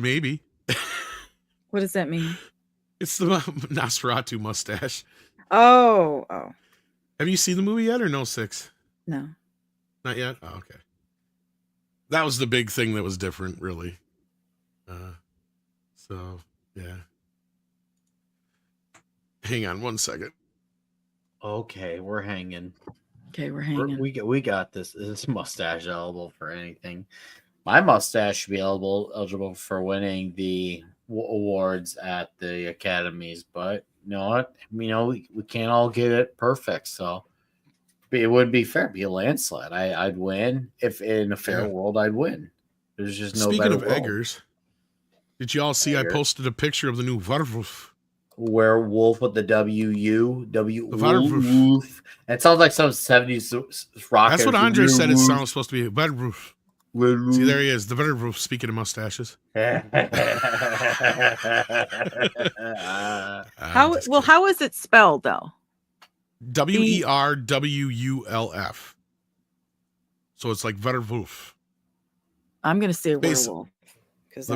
Maybe. What does that mean? It's the Nosferatu mustache. Oh. Have you seen the movie yet or no, Six? No. Not yet? Oh, okay. That was the big thing that was different, really. So, yeah. Hang on one second. Okay, we're hanging. We got this. Is mustache eligible for anything? My mustache should be eligible for winning the awards at the academies, but you know what? We can't all get it perfect, so it would be fair. It'd be a landslide. I'd win. If in a fair world, I'd win. There's just no. Speaking of Eggers, did you all see? Eggers. I posted a picture of the new werewolf with the werewolf. It sounds like some 70s rock. That's what Andre said. It sounds supposed to be werewolf. See, there he is, the werewolf. Speaking of mustaches. How is it spelled though? WERWULF. So it's like werewolf. I'm gonna say werewolf because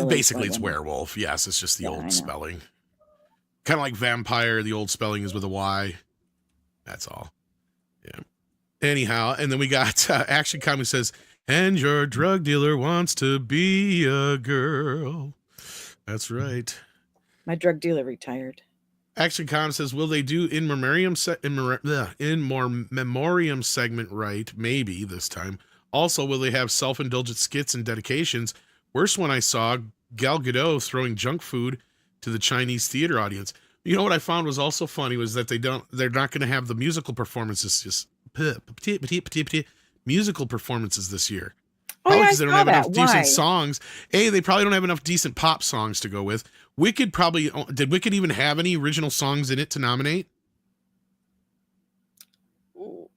basically it's werewolf. Yes, it's just the old spelling. Kind of like vampire. The old spelling is with a Y. That's all. Yeah. Anyhow, and then we got Action Comic says, and your drug dealer wants to be a girl. That's right. My drug dealer retired. Action Com says, will they do in memoriam segment right? Maybe this time. Also, will they have self-indulgent skits and dedications? Worst one I saw, Gal Gadot throwing junk food to the Chinese theater audience. You know what I found was also funny was that they're not going to have the musical performances just musical performances this year. Oh, Probably yeah, I because they don't saw have enough that. decent Why? songs. They probably don't have enough decent pop songs to go with. Wicked probably did. Wicked even have any original songs in it to nominate?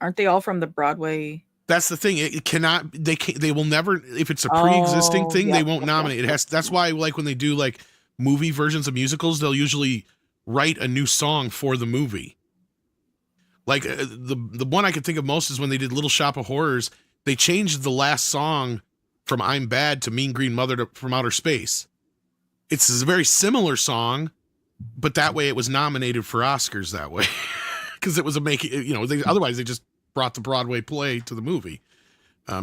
Aren't they all from the Broadway? That's the thing. It cannot. They will never. If it's a pre-existing Oh, thing, they yep, won't yep, nominate. yep, It has. That's why, like when they do like movie versions of musicals, they'll usually write a new song for the movie. Like the one I could think of most is when they did Little Shop of Horrors. They changed the last song from "I'm Bad" to "Mean Green Mother" from Outer Space. It's a very similar song, but that way it was nominated for Oscars that way because it was a otherwise they just brought the Broadway play to the movie.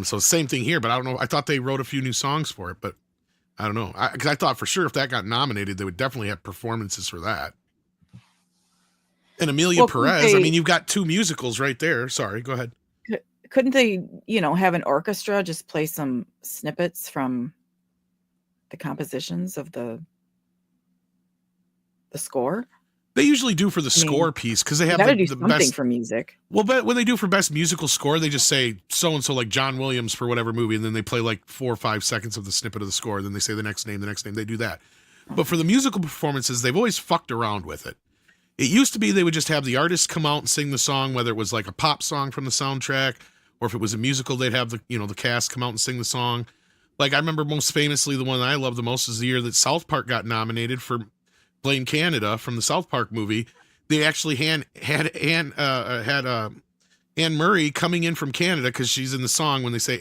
So same thing here, but I don't know. I thought they wrote a few new songs for it, but I don't know. Because I thought for sure if that got nominated, they would definitely have performances for that. And Amelia Perez, I mean, you've got two musicals right there. Sorry, go ahead. Couldn't they, have an orchestra just play some snippets from the compositions of the score? They usually do for the score piece because they have the best for music. Well, but when they do for best musical score, they just say so and so, like John Williams for whatever movie, and then they play like 4 or 5 seconds of the snippet of the score. And then they say the next name. They do that. But for the musical performances, they've always fucked around with it. It used to be they would just have the artist come out and sing the song, whether it was like a pop song from the soundtrack, or if it was a musical, they'd have the cast come out and sing the song. Like I remember most famously, the one that I love the most is the year that South Park got nominated for Blame Canada from the South Park movie. They actually had Anne Murray coming in from Canada because she's in the song when they say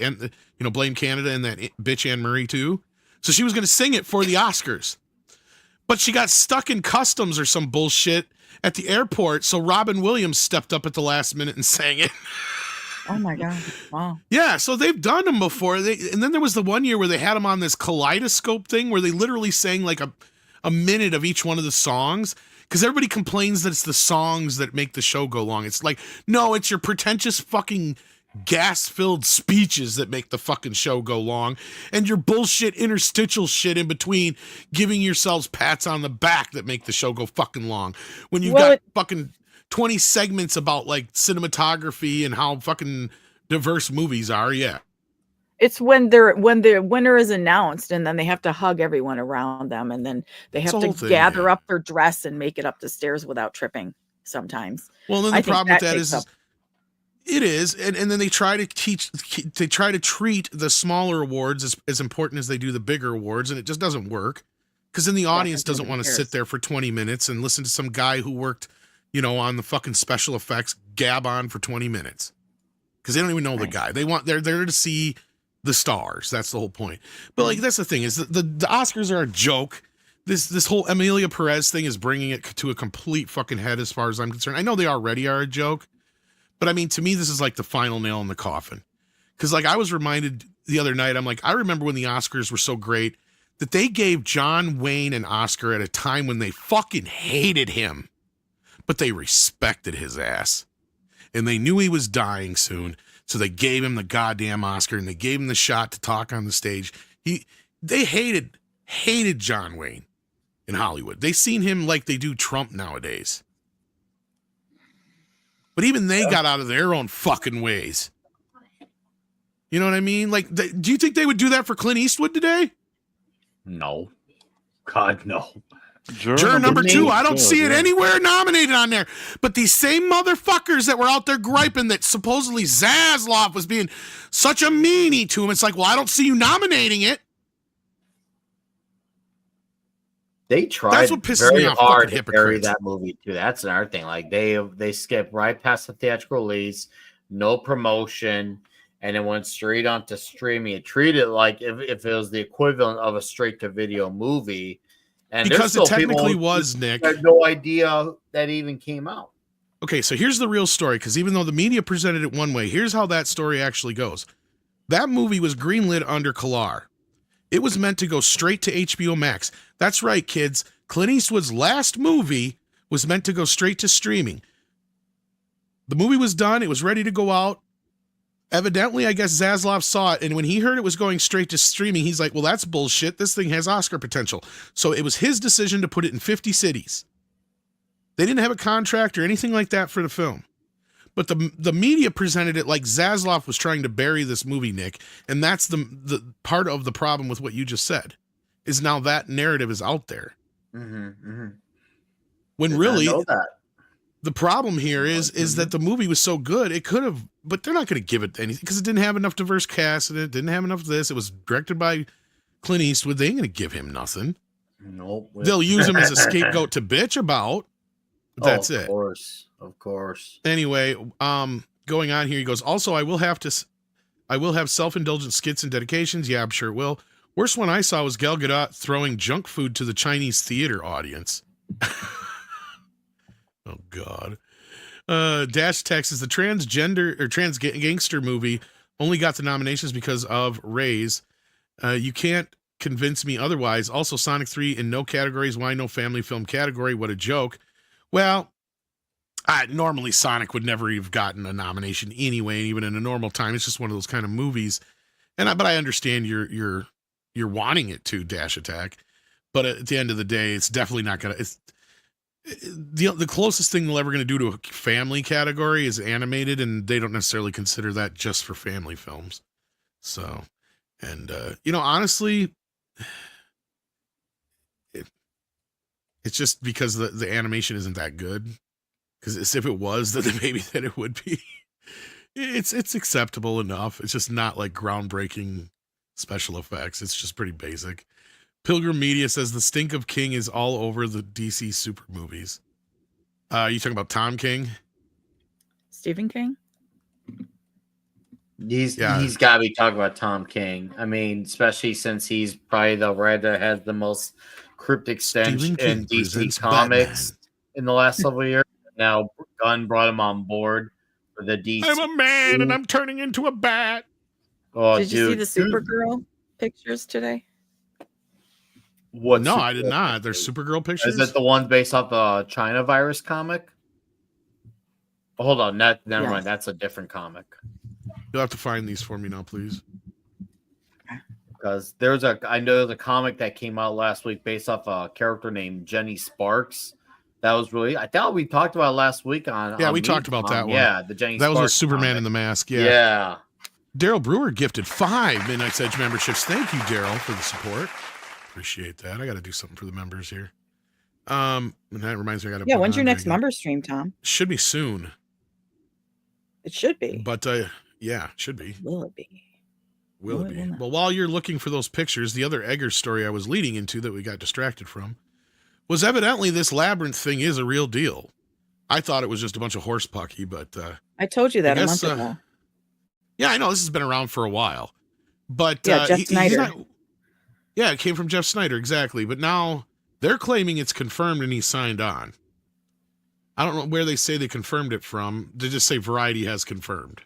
Blame Canada and that bitch Anne Murray too. So she was going to sing it for the Oscars, but she got stuck in customs or some bullshit at the airport. So Robin Williams stepped up at the last minute and sang it. Oh my God. Wow. Yeah, so they've done them before. And then there was the one year where they had them on this kaleidoscope thing where they literally sang like a minute of each one of the songs because everybody complains that it's the songs that make the show go long. It's like, no, it's your pretentious fucking gas-filled speeches that make the fucking show go long and your bullshit interstitial shit in between giving yourselves pats on the back that make the show go fucking long. When you've got fucking 20 segments about like cinematography and how fucking diverse movies are, yeah. It's when the winner is announced and then they have to hug everyone around them and then they have to gather up their dress and make it up the stairs without tripping sometimes. Well, then the problem with that is it is, and then they try to treat the smaller awards as important as they do the bigger awards, and it just doesn't work because then the audience doesn't want to sit there for 20 minutes and listen to some guy who worked, on the fucking special effects gab on for 20 minutes because they don't even know the guy. They're there to see the stars. That's the whole point. But like that's the thing is the Oscars are a joke. This whole Amelia Perez thing is bringing it to a complete fucking head as far as I'm concerned. I know they already are a joke, but I mean to me this is like the final nail in the coffin. Because like I was reminded the other night, I'm like I remember when the Oscars were so great that they gave John Wayne an Oscar at a time when they fucking hated him, but they respected his ass, and they knew he was dying soon. So they gave him the goddamn Oscar and they gave him the shot to talk on the stage. They hated John Wayne in Hollywood. They seen him like they do Trump nowadays. But even they got out of their own fucking ways. You know what I mean? Like, do you think they would do that for Clint Eastwood today? No. God, no. Juror number 2, I don't see it anywhere nominated on there. But these same motherfuckers that were out there griping that supposedly Zaslav was being such a meanie to him, it's like, well, I don't see you nominating it. They tried That's what pisses me off, hard fucking to carry hypocrites. that movie too. That's another thing. Like they skipped right past the theatrical release, no promotion, and it went straight onto streaming. It treated like if it was the equivalent of a straight to video movie. And because it technically was, Nick. I had no idea that even came out. Okay, so here's the real story, because even though the media presented it one way, here's how that story actually goes. That movie was greenlit under Kalar. It was meant to go straight to HBO Max. That's right, kids. Clint Eastwood's last movie was meant to go straight to streaming. The movie was done. It was ready to go out. Evidently, I guess Zaslav saw it, and when he heard it was going straight to streaming, he's like, well, that's bullshit. This thing has Oscar potential. So it was his decision to put it in 50 cities. They didn't have a contract or anything like that for the film. But the media presented it like Zaslav was trying to bury this movie, Nick, and that's the part of the problem with what you just said, is now that narrative is out there. When really, the problem here is that the movie was so good, it could have, but they're not going to give it anything because it didn't have enough diverse cast and it didn't have enough of this. It was directed by Clint Eastwood. They ain't going to give him nothing. Nope. They'll use him as a scapegoat to bitch about. But that's it. Of course. Anyway, going on here, he goes, also, I will have self-indulgent skits and dedications. Yeah, I'm sure it will. Worst one I saw was Gal Gadot throwing junk food to the Chinese theater audience. Oh, God. Dash Text is the transgender or trans gangster movie only got the nominations because of Rays. You can't convince me otherwise. Also, Sonic 3 in no categories. Why no family film category? What a joke. Well, normally Sonic would never have gotten a nomination anyway, even in a normal time. It's just one of those kind of movies. But I understand you're wanting it to, Dash Attack. But at the end of the day, it's definitely not going to. The closest thing they're ever going to do to a family category is animated, and they don't necessarily consider that just for family films. So, and honestly, it's just because the animation isn't that good. Because if it was, then maybe that it would be. It's acceptable enough. It's just not like groundbreaking special effects. It's just pretty basic. Pilgrim Media says the stink of King is all over the DC super movies. You talking about Tom King? Stephen King? He's got to be talking about Tom King. I mean, especially since he's probably the writer that has the most cryptic stench in DC Comics in the last several years. Now Gunn brought him on board for the DC. I'm a man and I'm turning into a bat. Oh, Did you see the Supergirl pictures today? No, I did not. There's Supergirl pictures. Is it the one based off the China virus comic? Oh, hold on, never mind. That's a different comic. You'll have to find these for me now, please. Because I know there's a comic that came out last week based off a character named Jenny Sparks. That was really, I thought we talked about it last week on. Yeah, we talked about that one. Yeah, the Jenny. That Sparks was a Superman comic. in the Mask. Yeah. Daryl Brewer gifted 5 Midnight's Edge memberships. Thank you, Daryl, for the support. Appreciate that. I got to do something for the members here. And that reminds me, I got to. Yeah, when's your next member stream, Tom? Should be soon. It should be. But yeah, should be. Will it be? Will it be? Well, while you're looking for those pictures, the other Eggers story I was leading into that we got distracted from was evidently this Labyrinth thing is a real deal. I thought it was just a bunch of horse pucky, but I told you that a month ago. Yeah, I know this has been around for a while, but yeah, Jeff Snyder. Yeah, it came from Jeff Snyder, exactly. But now they're claiming it's confirmed and he signed on. I don't know where they say they confirmed it from. They just say Variety has confirmed.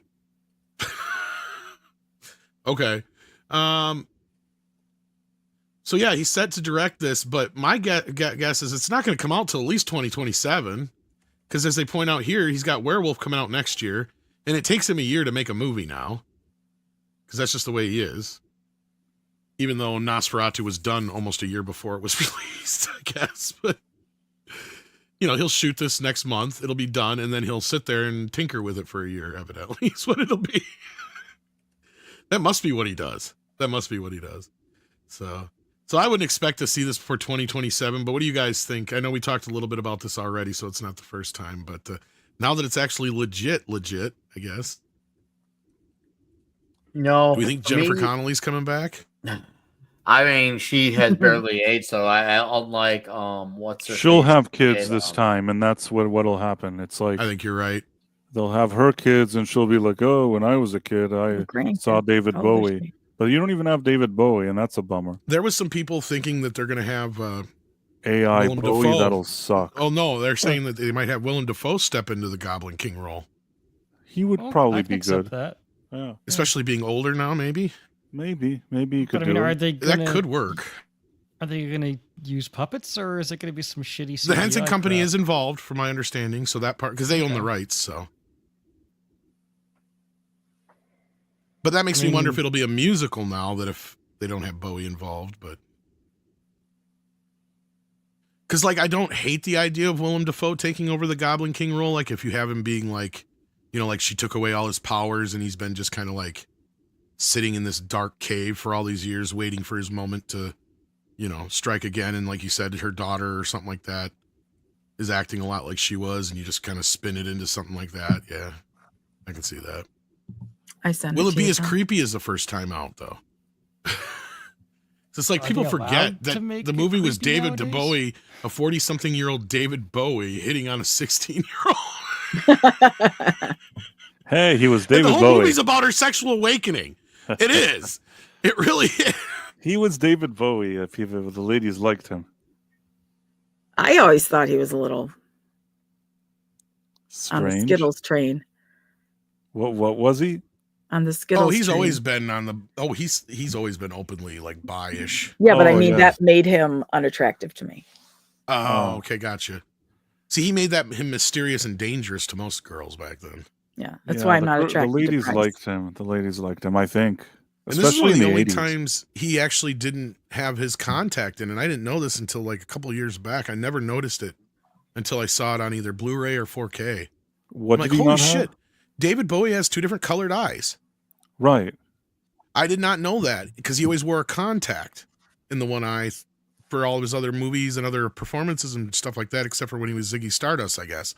Okay. So yeah, he's set to direct this, but my guess is it's not going to come out till at least 2027. Because as they point out here, he's got Werewolf coming out next year, and it takes him a year to make a movie now. Because that's just the way he is. Even though Nosferatu was done almost a year before it was released, I guess. But, he'll shoot this next month. It'll be done, and then he'll sit there and tinker with it for a year, evidently. Is what it'll be. That must be what he does. So I wouldn't expect to see this before 2027, but what do you guys think? I know we talked a little bit about this already, so it's not the first time, but now that it's actually legit, I guess. No. Do we think Jennifer Connelly's coming back? I mean, she has barely aged, so I unlike what's her she'll face? have kids this time, and that's what'll happen. It's like I think you're right. They'll have her kids, and she'll be like, "Oh, when I was a kid, I saw David Bowie." But you don't even have David Bowie, and that's a bummer. There was some people thinking that they're going to have AI Willem Bowie. Dafoe. That'll suck. Oh no, they're saying that they might have Willem Dafoe step into the Goblin King role. He would probably be good. That. Yeah. Especially being older now, maybe. Maybe you could do are it. they that could work. Are they going to use puppets, or is it going to be some shitty CGI The Henson Company crap? is involved, from my understanding, so that part, because they own the rights, so. But that makes me wonder if it'll be a musical now, that if they don't have Bowie involved, but. Because, I don't hate the idea of Willem Dafoe taking over the Goblin King role, if you have him being, You know, like she took away all his powers and he's been just kind of like sitting in this dark cave for all these years waiting for his moment to, you know, strike again. And like you said, her daughter or something like that is acting a lot like she was, and you just kind of spin it into something like that. Yeah, I can see that. Will it be as creepy as the first time out, though? It's like people forget that the movie was David Bowie, a 40-something-year-old David Bowie hitting on a 16-year-old. Hey, he was David Bowie. The whole movie's about her sexual awakening. It is. It really is. He was David Bowie if the ladies liked him. I always thought he was a little strange. On the Skittles train. What was he? On the Skittles. Oh, he's train. always been on the. Oh, he's always been openly like bi-ish. Yeah, but I mean that made him unattractive to me. Oh, okay, gotcha. See, he made him mysterious and dangerous to most girls back then. Yeah, that's why I'm not attracted. The ladies liked him. The ladies liked him, I think. And this is one of the only 80s. times he actually didn't have his contact in, and I didn't know this until like a couple of years back. I never noticed it until I saw it on either Blu-ray or 4K. What I'm did like, he holy not shit! have? David Bowie has 2 different colored eyes. Right. I did not know that because he always wore a contact in the one eye for all of his other movies and other performances and stuff like that, except for when he was Ziggy Stardust, I guess.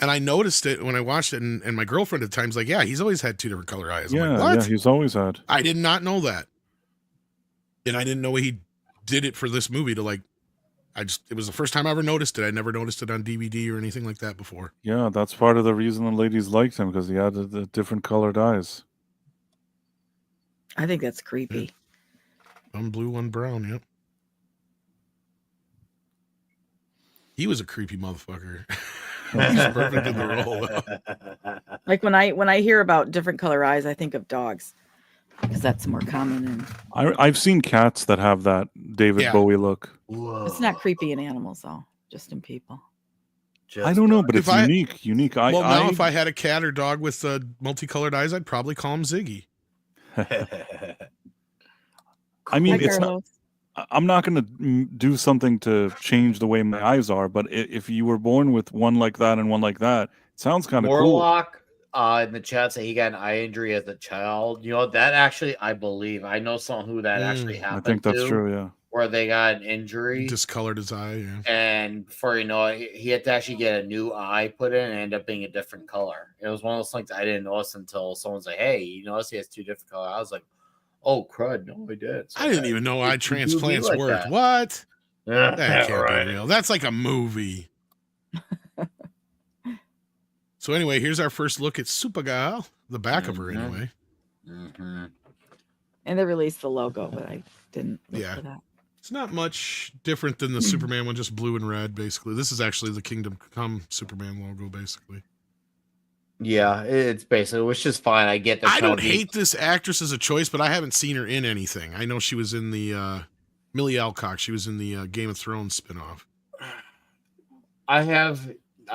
And I noticed it when I watched it, and my girlfriend at times like, yeah, he's always had 2 different color eyes. I'm Yeah, like, what? yeah, he's always had. I did not know that. And I didn't know he did it for this movie to like, it was the first time I ever noticed it. I never noticed it on DVD or anything like that before. Yeah, that's part of the reason the ladies liked him, because he had the different colored eyes. I think that's creepy. One blue, one brown, yep. He was a creepy motherfucker. He's perfect in the role. Like when I hear about different color eyes, I think of dogs because that's more common. And I've seen cats that have that David Bowie look. Whoa. It's not creepy in animals, though, just in people. I don't know, but it's unique. Unique. Now if I had a cat or dog with multicolored eyes, I'd probably call him Ziggy. I mean, it's not. I'm not going to do something to change the way my eyes are, but if you were born with one like that and one like that, it sounds kind of cool. Warlock in the chat said he got an eye injury as a child. You know, that actually, I believe. I know someone who that actually happened to. I think that's true, yeah. Where they got an injury. Discolored his eye, yeah. And for, he had to actually get a new eye put in and end up being a different color. It was one of those things I didn't notice until someone's like, hey, you notice he has 2 different colors. I was like, oh, crud. No, I did. So I didn't even know eye transplants worked. That. What? That can't be real. That's like a movie. So anyway, here's our first look at Supergirl, the back of her anyway. Mm-hmm. And they released the logo, but I didn't look for that. It's not much different than the Superman one, just blue and red, basically. This is actually the Kingdom Come Superman logo, basically. Yeah, it's basically, which is fine. I get that. I don't hate this actress as a choice, but I haven't seen her in anything. I know she was in the Millie Alcock. She was in the Game of Thrones spinoff. I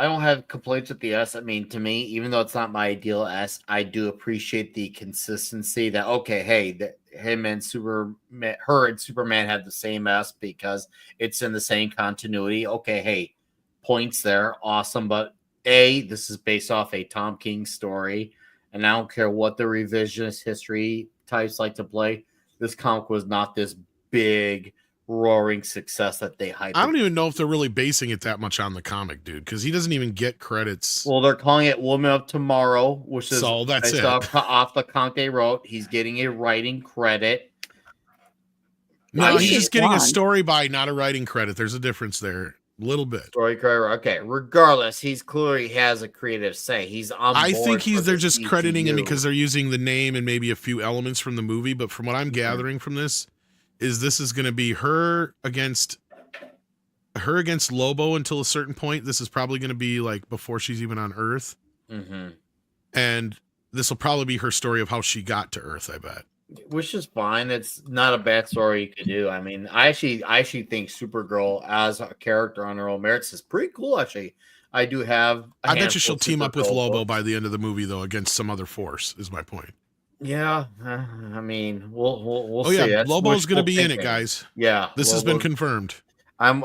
don't have complaints with the S. I mean, to me, even though it's not my ideal S, I do appreciate the consistency that, okay, hey, her and Superman have the same S because it's in the same continuity. Okay, hey, points there. Awesome. But this is based off a Tom King story, and I don't care what the revisionist history types like to play. This comic was not this big roaring success that they hyped. I don't even know if they're really basing it that much on the comic, dude, because he doesn't even get credits. Well, they're calling it Woman of Tomorrow, which is that's based off the comic they wrote. He's getting a writing credit. No, he's just getting a story by, not a writing credit. There's a difference there. A little bit. Story credit. Okay. Regardless, he's clearly has a creative say. He's on board. I think they're just crediting him because they're using the name and maybe a few elements from the movie. But from what I'm gathering from this is going to be her against Lobo until a certain point. This is probably going to be like before she's even on Earth. Mm-hmm. And this will probably be her story of how she got to Earth, I bet. Which is fine. It's not a bad story you could do. I mean, I actually think Supergirl as a character on her own merits is pretty cool. Actually, I do have. I bet you she'll team up with Lobo by the end of the movie, though, against some other force. Is my point. Yeah, I mean, we'll see. Yeah, Lobo's going to be in it, guys. Yeah, this has been confirmed. Man,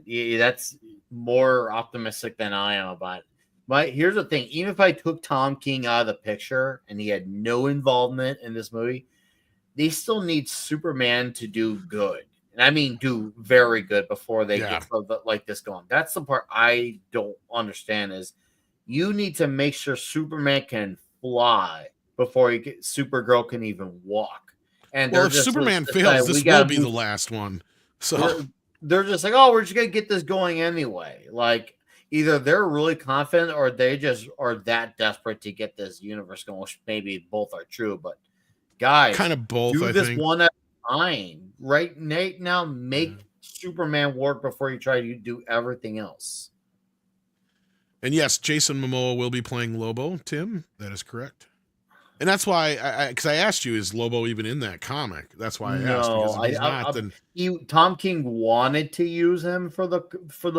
that's more optimistic than I am about it. Here's the thing. Even if I took Tom King out of the picture and he had no involvement in this movie, they still need Superman to do good. And I mean do very good before they get like this going. That's the part I don't understand is you need to make sure Superman can fly before Supergirl can even walk. And well, if Superman fails, this will be the last one. So they're just like, oh, we're just gonna get this going anyway. Like either they're really confident or they just are that desperate to get this universe going, which maybe both are true, but guys, kind of both. Do I this think. one at a time, right? Nate, now make Superman work before you try to do everything else. And yes, Jason Momoa will be playing Lobo. Tim, that is correct. And that's why, because I asked you, is Lobo even in that comic? That's why I asked. Because if he's not, then Tom King wanted to use him for the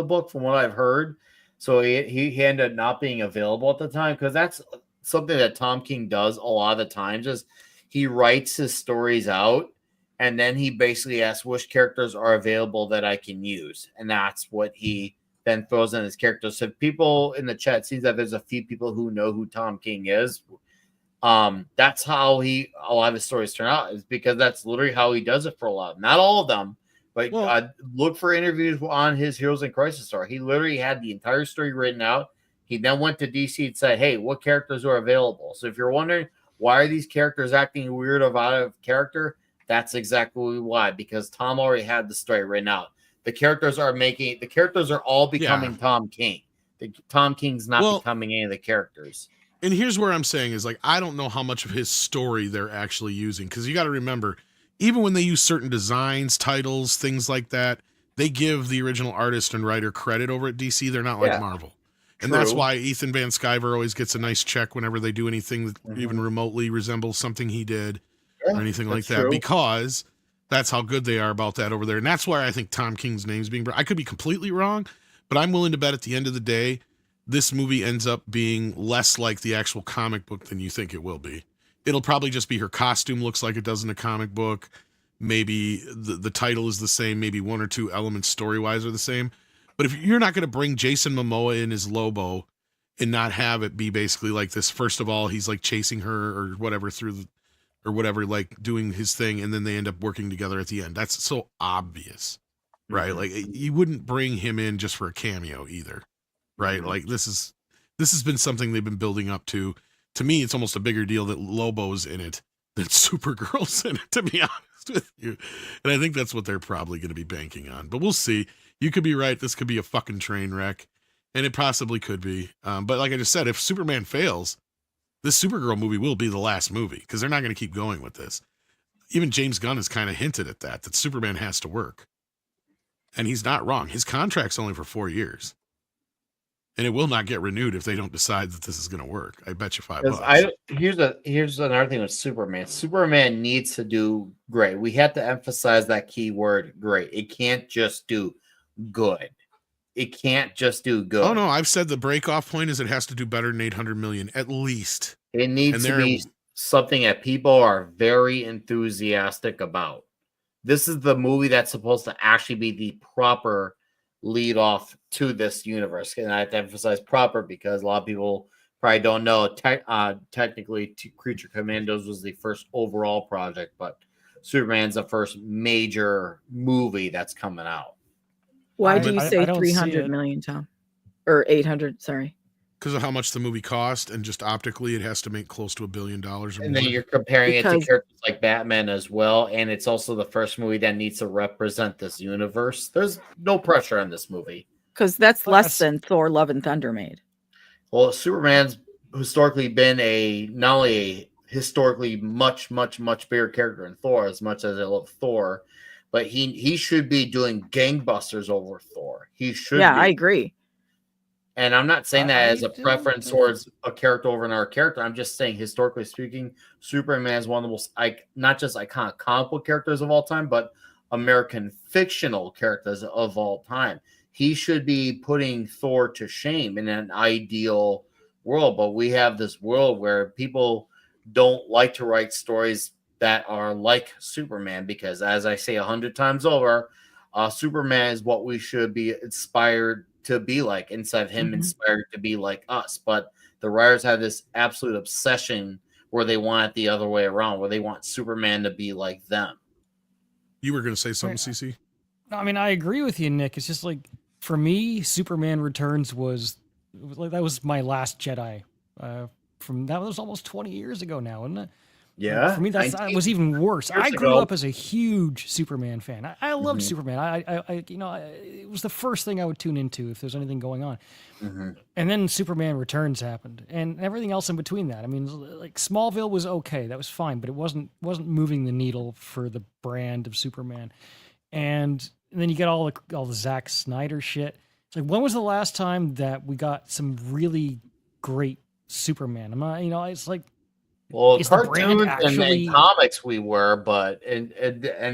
book, from what I've heard. So he ended up not being available at the time, because that's something that Tom King does a lot of the times. Is he writes his stories out, and then he basically asks which characters are available that I can use, and that's what he then throws in his characters. So people in the chat sees that there's a few people who know who Tom King is. That's how a lot of his stories turn out, is because that's literally how he does it for a lot. Not all of them, but look for interviews on his Heroes in Crisis story. He literally had the entire story written out. He then went to DC and said, hey, what characters are available? So if you're wondering why are these characters acting weird or out of character, that's exactly why, because Tom already had the story written out. The characters are all becoming Tom King. Tom King's not becoming any of the characters. And here's where I'm saying is, like, I don't know how much of his story they're actually using, because you got to remember, even when they use certain designs, titles, things like that, they give the original artist and writer credit over at DC. They're not like Marvel. And that's why Ethan Van Sciver always gets a nice check whenever they do anything that even remotely resembles something he did or anything like that, because that's how good they are about that over there. And that's why I think Tom King's name's being, I could be completely wrong, but I'm willing to bet at the end of the day, this movie ends up being less like the actual comic book than you think it will be. It'll probably just be her costume looks like it does in the comic book. Maybe the title is the same. Maybe one or two elements story-wise are the same. But if you're not going to bring Jason Momoa in as Lobo and not have it be basically like this, first of all, he's like chasing her or whatever like doing his thing, and then they end up working together at the end. That's so obvious, right? Like you wouldn't bring him in just for a cameo either. Right. Like this has been something they've been building up to. To me, it's almost a bigger deal that Lobo's in it than Supergirl's in it, to be honest with you. And I think that's what they're probably going to be banking on. But we'll see. You could be right. This could be a fucking train wreck. And it possibly could be. But like I just said, if Superman fails, this Supergirl movie will be the last movie, because they're not going to keep going with this. Even James Gunn has kind of hinted at that Superman has to work. And he's not wrong. His contract's only for 4 years. And it will not get renewed if they don't decide that this is going to work. I bet you $5. Here's another thing with Superman. Superman needs to do great. We have to emphasize that key word, great. It can't just do good. It can't just do good. Oh no, I've said the break-off point is it has to do better than 800 million at least. It needs to be something that people are very enthusiastic about. This is the movie that's supposed to actually be the proper lead off to this universe. And I have to emphasize proper because a lot of people probably don't know. Technically, Creature Commandos was the first overall project, but Superman's the first major movie that's coming out. Why do you say 300 million, Tom? Or 800, sorry. Because of how much the movie cost, and just optically, it has to make close to $1 billion or more. And then you're comparing it to characters like Batman as well, and it's also the first movie that needs to represent this universe. There's no pressure on this movie. Because that's less than Thor: Love and Thunder made. Well, Superman's historically been not only a historically much bigger character than Thor, as much as I love Thor, but he should be doing gangbusters over Thor. He should. Yeah, I agree. And I'm not saying that as a preference towards a character over another character. I'm just saying, historically speaking, Superman is one of the most, not just iconic comic book characters of all time, but American fictional characters of all time. He should be putting Thor to shame in an ideal world. But we have this world where people don't like to write stories that are like Superman, because, as I say 100 times over, Superman is what we should be inspired to be like instead of him Mhm. inspired to be like us. But the writers have this absolute obsession where they want it the other way around, where they want Superman to be like them. You were going to say something, Right. CC? No, I mean, I agree with you, Nick. It's just like for me, Superman Returns was like that was my last Jedi. From that was almost 20 years ago now, isn't it? Like, Yeah, for me, that 19 was even worse. years I grew ago. up as a huge Superman fan. I loved Mhm. Superman. It was the first thing I would tune into if there's anything going on. Mhm. And then Superman Returns happened, and everything else in between that. I mean, like Smallville was okay, that was fine, but it wasn't moving the needle for the brand of Superman. And then you get all the Zack Snyder shit. It's like, when was the last time that we got some really great Superman? It's like, Well, is the brand cartoons and actually? comics we were, but and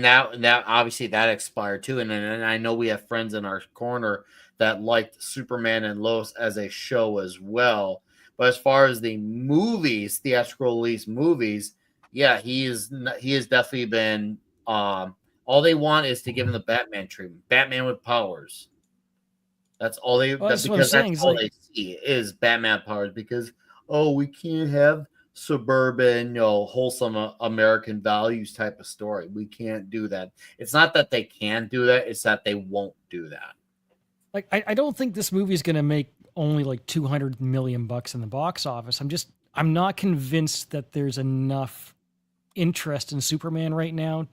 that obviously that expired too. And I know we have friends in our corner that liked Superman and Lois as a show as well. But as far as the movies, theatrical release movies, yeah, he has definitely been. All they want is to give him the Batman treatment, Batman with powers. That's all they Well, that that's what I'm because that's saying. It's all like, they see is Batman powers because we can't have suburban, wholesome American values type of story. We can't do that. It's not that they can do that, it's that they won't do that. I don't think this movie is going to make only like 200 million bucks in the box office. I'm not convinced that there's enough interest in Superman right now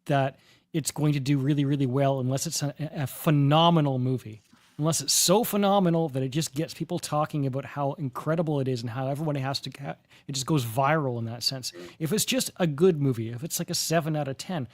that it's going to do really, really well unless it's a phenomenal movie. Unless it's so phenomenal that it just gets people talking about how incredible it is and how everyone it just goes viral in that sense. If it's just a good movie, if it's like a 7 out of 10,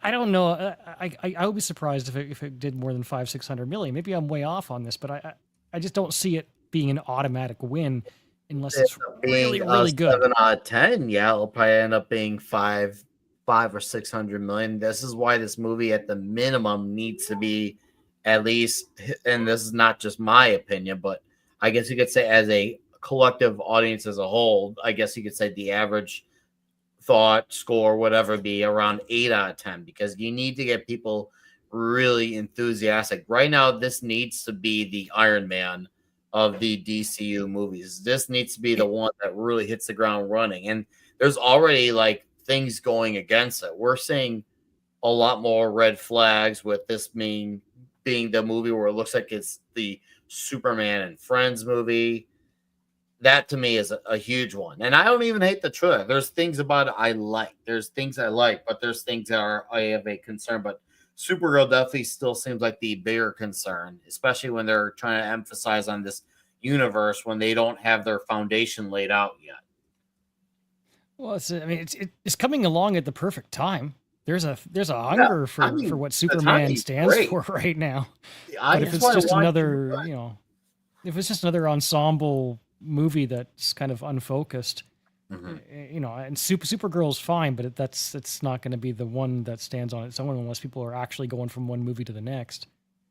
I don't know. I would be surprised if it did more than 500-600 million. Maybe I'm way off on this, but I just don't see it being an automatic win unless it's really, Being really good. 7 out of 10, yeah, it'll probably end up being 5 or 600 million. This is why this movie at the minimum needs to be at least, and this is not just my opinion, but I guess you could say as a collective audience as a whole, I guess you could say the average thought score, whatever, be around 8 out of 10 because you need to get people really enthusiastic. Right now, this needs to be the Iron Man of the DCU movies. This needs to be the one that really hits the ground running. And there's already like things going against it. We're seeing a lot more red flags with this being the movie where it looks like it's the Superman and Friends movie. That to me is a huge one. And I don't even hate the trailer. There's things about it I like. There's things I like, but there's things that I have a concern. But Supergirl definitely still seems like the bigger concern, especially when they're trying to emphasize on this universe when they don't have their foundation laid out yet. Well, it's coming along at the perfect time. There's a hunger for what Superman stands for right now. But if it's just another, if it's just another ensemble movie that's kind of unfocused, and Supergirl's fine, but it's not going to be the one that stands on its own unless people are actually going from one movie to the next.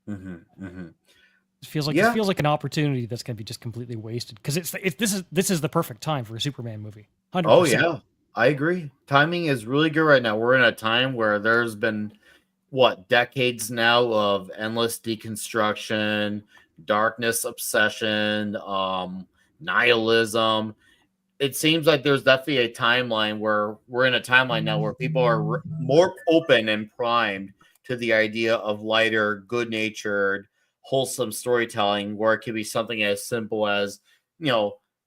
It feels like an opportunity that's going to be just completely wasted because this is the perfect time for a Superman movie. 100%. Oh yeah, I agree. Timing is really good right now. We're in a time where there's been decades now of endless deconstruction, darkness, obsession, nihilism. It seems like there's definitely a timeline where we're in a timeline now where people are more open and primed to the idea of lighter, good-natured, wholesome storytelling where it could be something as simple as,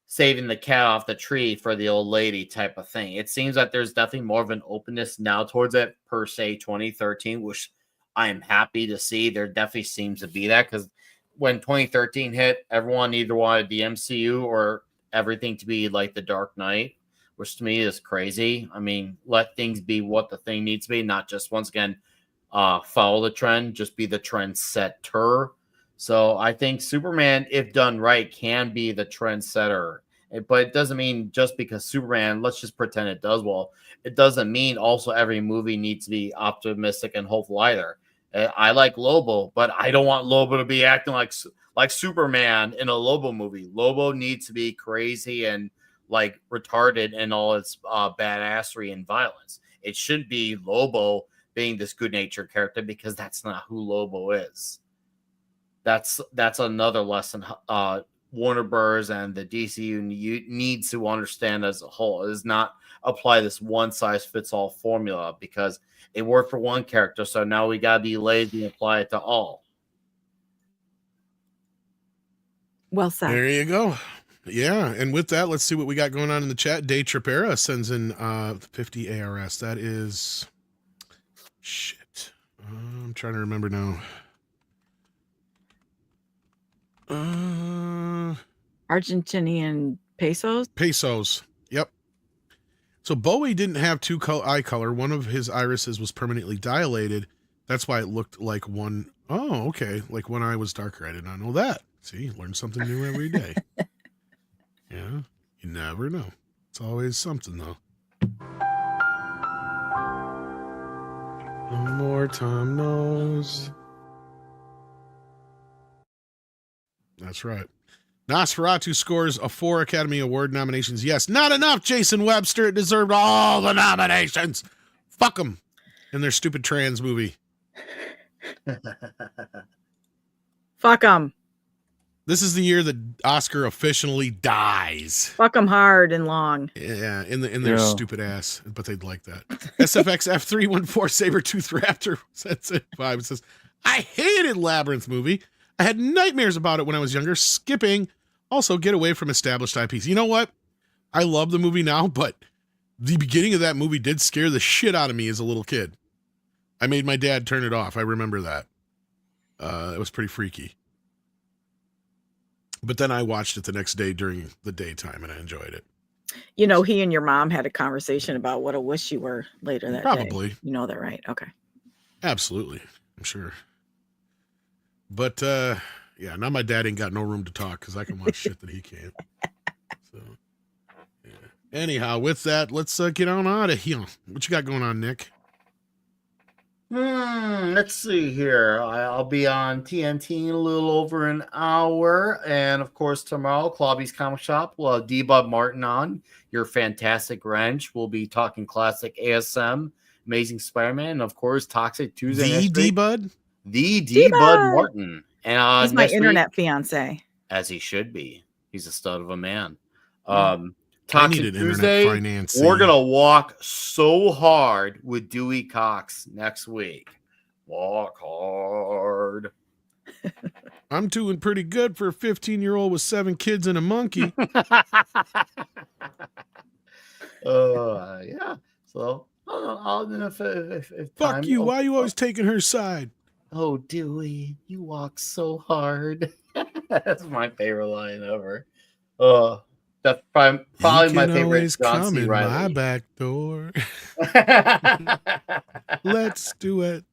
saving the cat off the tree for the old lady type of thing. It seems like there's definitely more of an openness now towards it per se 2013, which I am happy to see. There definitely seems to be that because when 2013 hit, everyone either wanted the MCU or everything to be like the Dark Knight, which to me is crazy. I mean, let things be what the thing needs to be, not just once again follow the trend, just be the trend setter. So I think Superman, if done right, can be the trendsetter. But it doesn't mean just because Superman, let's just pretend it does well. It doesn't mean also every movie needs to be optimistic and hopeful either. I like Lobo, but I don't want Lobo to be acting like Superman in a Lobo movie. Lobo needs to be crazy and like retarded in all its badassery and violence. It shouldn't be Lobo being this good-natured character because that's not who Lobo is. That's another lesson. Warner Bros. And the DCU needs to understand as a whole is not apply this one size fits all formula because it worked for one character. So now we got to be lazy and apply it to all. Well said. There you go. Yeah, and with that, let's see what we got going on in the chat. Day Tripera sends in 50 ARS. That is shit. I'm trying to remember now. Argentinian pesos. Pesos. Yep. So Bowie didn't have two eye color. One of his irises was permanently dilated. That's why it looked like one. Oh, okay. Like one eye was darker. I did not know that. See, learn something new every day. Yeah, you never know. It's always something, though. No more Tom knows. That's right. Nosferatu scores a 4 Academy Award nominations. Yes, not enough, Jason Webster. It deserved all the nominations. Fuck them and their stupid trans movie. Fuck them. This is the year that Oscar officially dies. Fuck them hard and long. Yeah, in their stupid ass, but they'd like that. SFX F314 Sabertooth Raptor sets it 5. It says, I hated Labyrinth movie. I had nightmares about it when I was younger. Skipping. Also, get away from established IPs. You know what? I love the movie now, but the beginning of that movie did scare the shit out of me as a little kid. I made my dad turn it off. I remember that. It was pretty freaky. But then I watched it the next day during the daytime, and I enjoyed it. You know, he and your mom had a conversation about what a wish you were later that day. Probably. You know that, right? Okay. Absolutely. I'm sure. But, yeah, now my dad ain't got no room to talk because I can watch shit that he can't. So, yeah. Anyhow, with that, let's get on out of here. What you got going on, Nick? Let's see here. I'll be on TNT in a little over an hour. And, of course, tomorrow, Clobby's Comic Shop will have D-Bud Martin on. Your Fantastic Wrench. We'll be talking classic ASM, Amazing Spider-Man, and, of course, Toxic Tuesday. The D-Bud? The D-Bud Martin. And he's my internet fiance. As he should be. He's a stud of a man. Toxic Tuesday, we're going to walk so hard with Dewey Cox next week. Walk hard. I'm doing pretty good for a 15-year-old with 7 kids and a monkey. Yeah. So, if fuck time, you. Why are you always taking her side? Oh, Dewey, you walk so hard. That's my favorite line ever. That's probably my favorite John C. Reilly. My back door. Let's do it.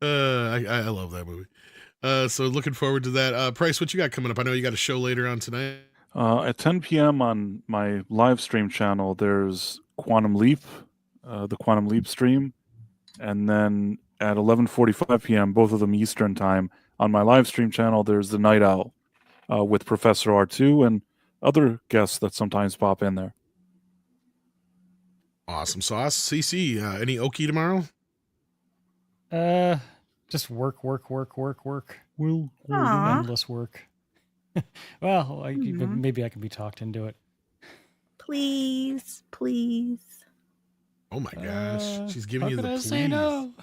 I love that movie. So looking forward to that. Price, what you got coming up? I know you got a show later on tonight. At 10 p.m. on my live stream channel, there's Quantum Leap, the Quantum Leap stream. And then at 11:45 p.m., both of them Eastern time, on my live stream channel, there's the Night Owl with Professor R2 and other guests that sometimes pop in there. Awesome sauce. CC, any Okie tomorrow? Just work. Aww. Endless work. Well, maybe I can be talked into it. Please. Oh my gosh. She's giving you the please. Say no?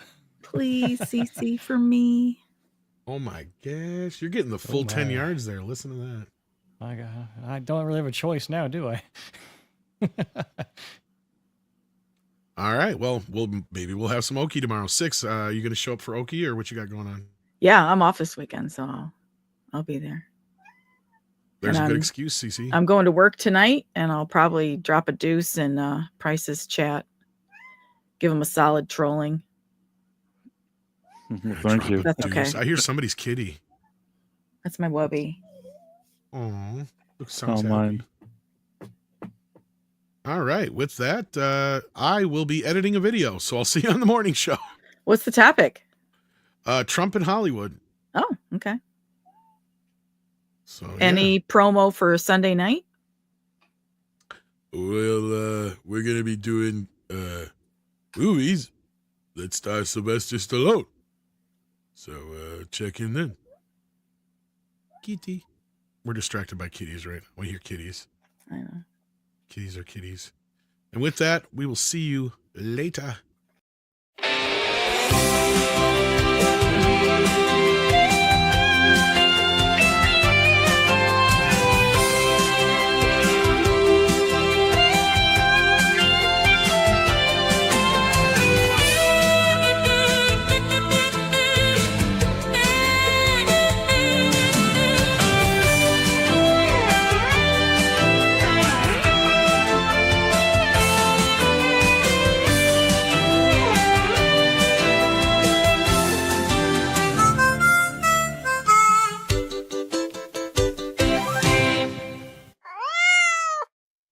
Please, CC, for me. Oh my gosh. You're getting the full 10 yards there. Listen to that. I don't really have a choice now, do I? All right. Well, maybe we'll have some Okie tomorrow. 6. You going to show up for Okie or what you got going on? Yeah, I'm off this weekend, so I'll be there. There's a good excuse, CC. I'm going to work tonight, and I'll probably drop a deuce in Price's chat. Give him a solid trolling. Thank you. That's okay. I hear somebody's kitty. That's my wubby. Oh, sounds mine. All right. With that, I will be editing a video, so I'll see you on the morning show. What's the topic? Trump in Hollywood. Oh, okay. So any promo for Sunday night? Well, we're gonna be doing movies that star Sylvester Stallone. So check in then. Kitty. We're distracted by kitties right now. We hear kitties. I know. Kitties are kitties. And with that, we will see you later.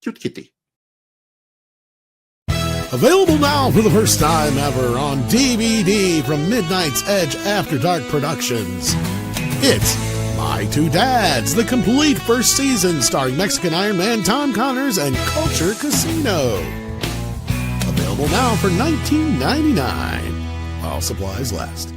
Cute kitty. Available now for the first time ever on DVD from Midnight's Edge After Dark Productions. It's My Two Dads, the complete first season starring Mexican Iron Man Tom Connors and Culture Casino. Available now for $19.99 while supplies last.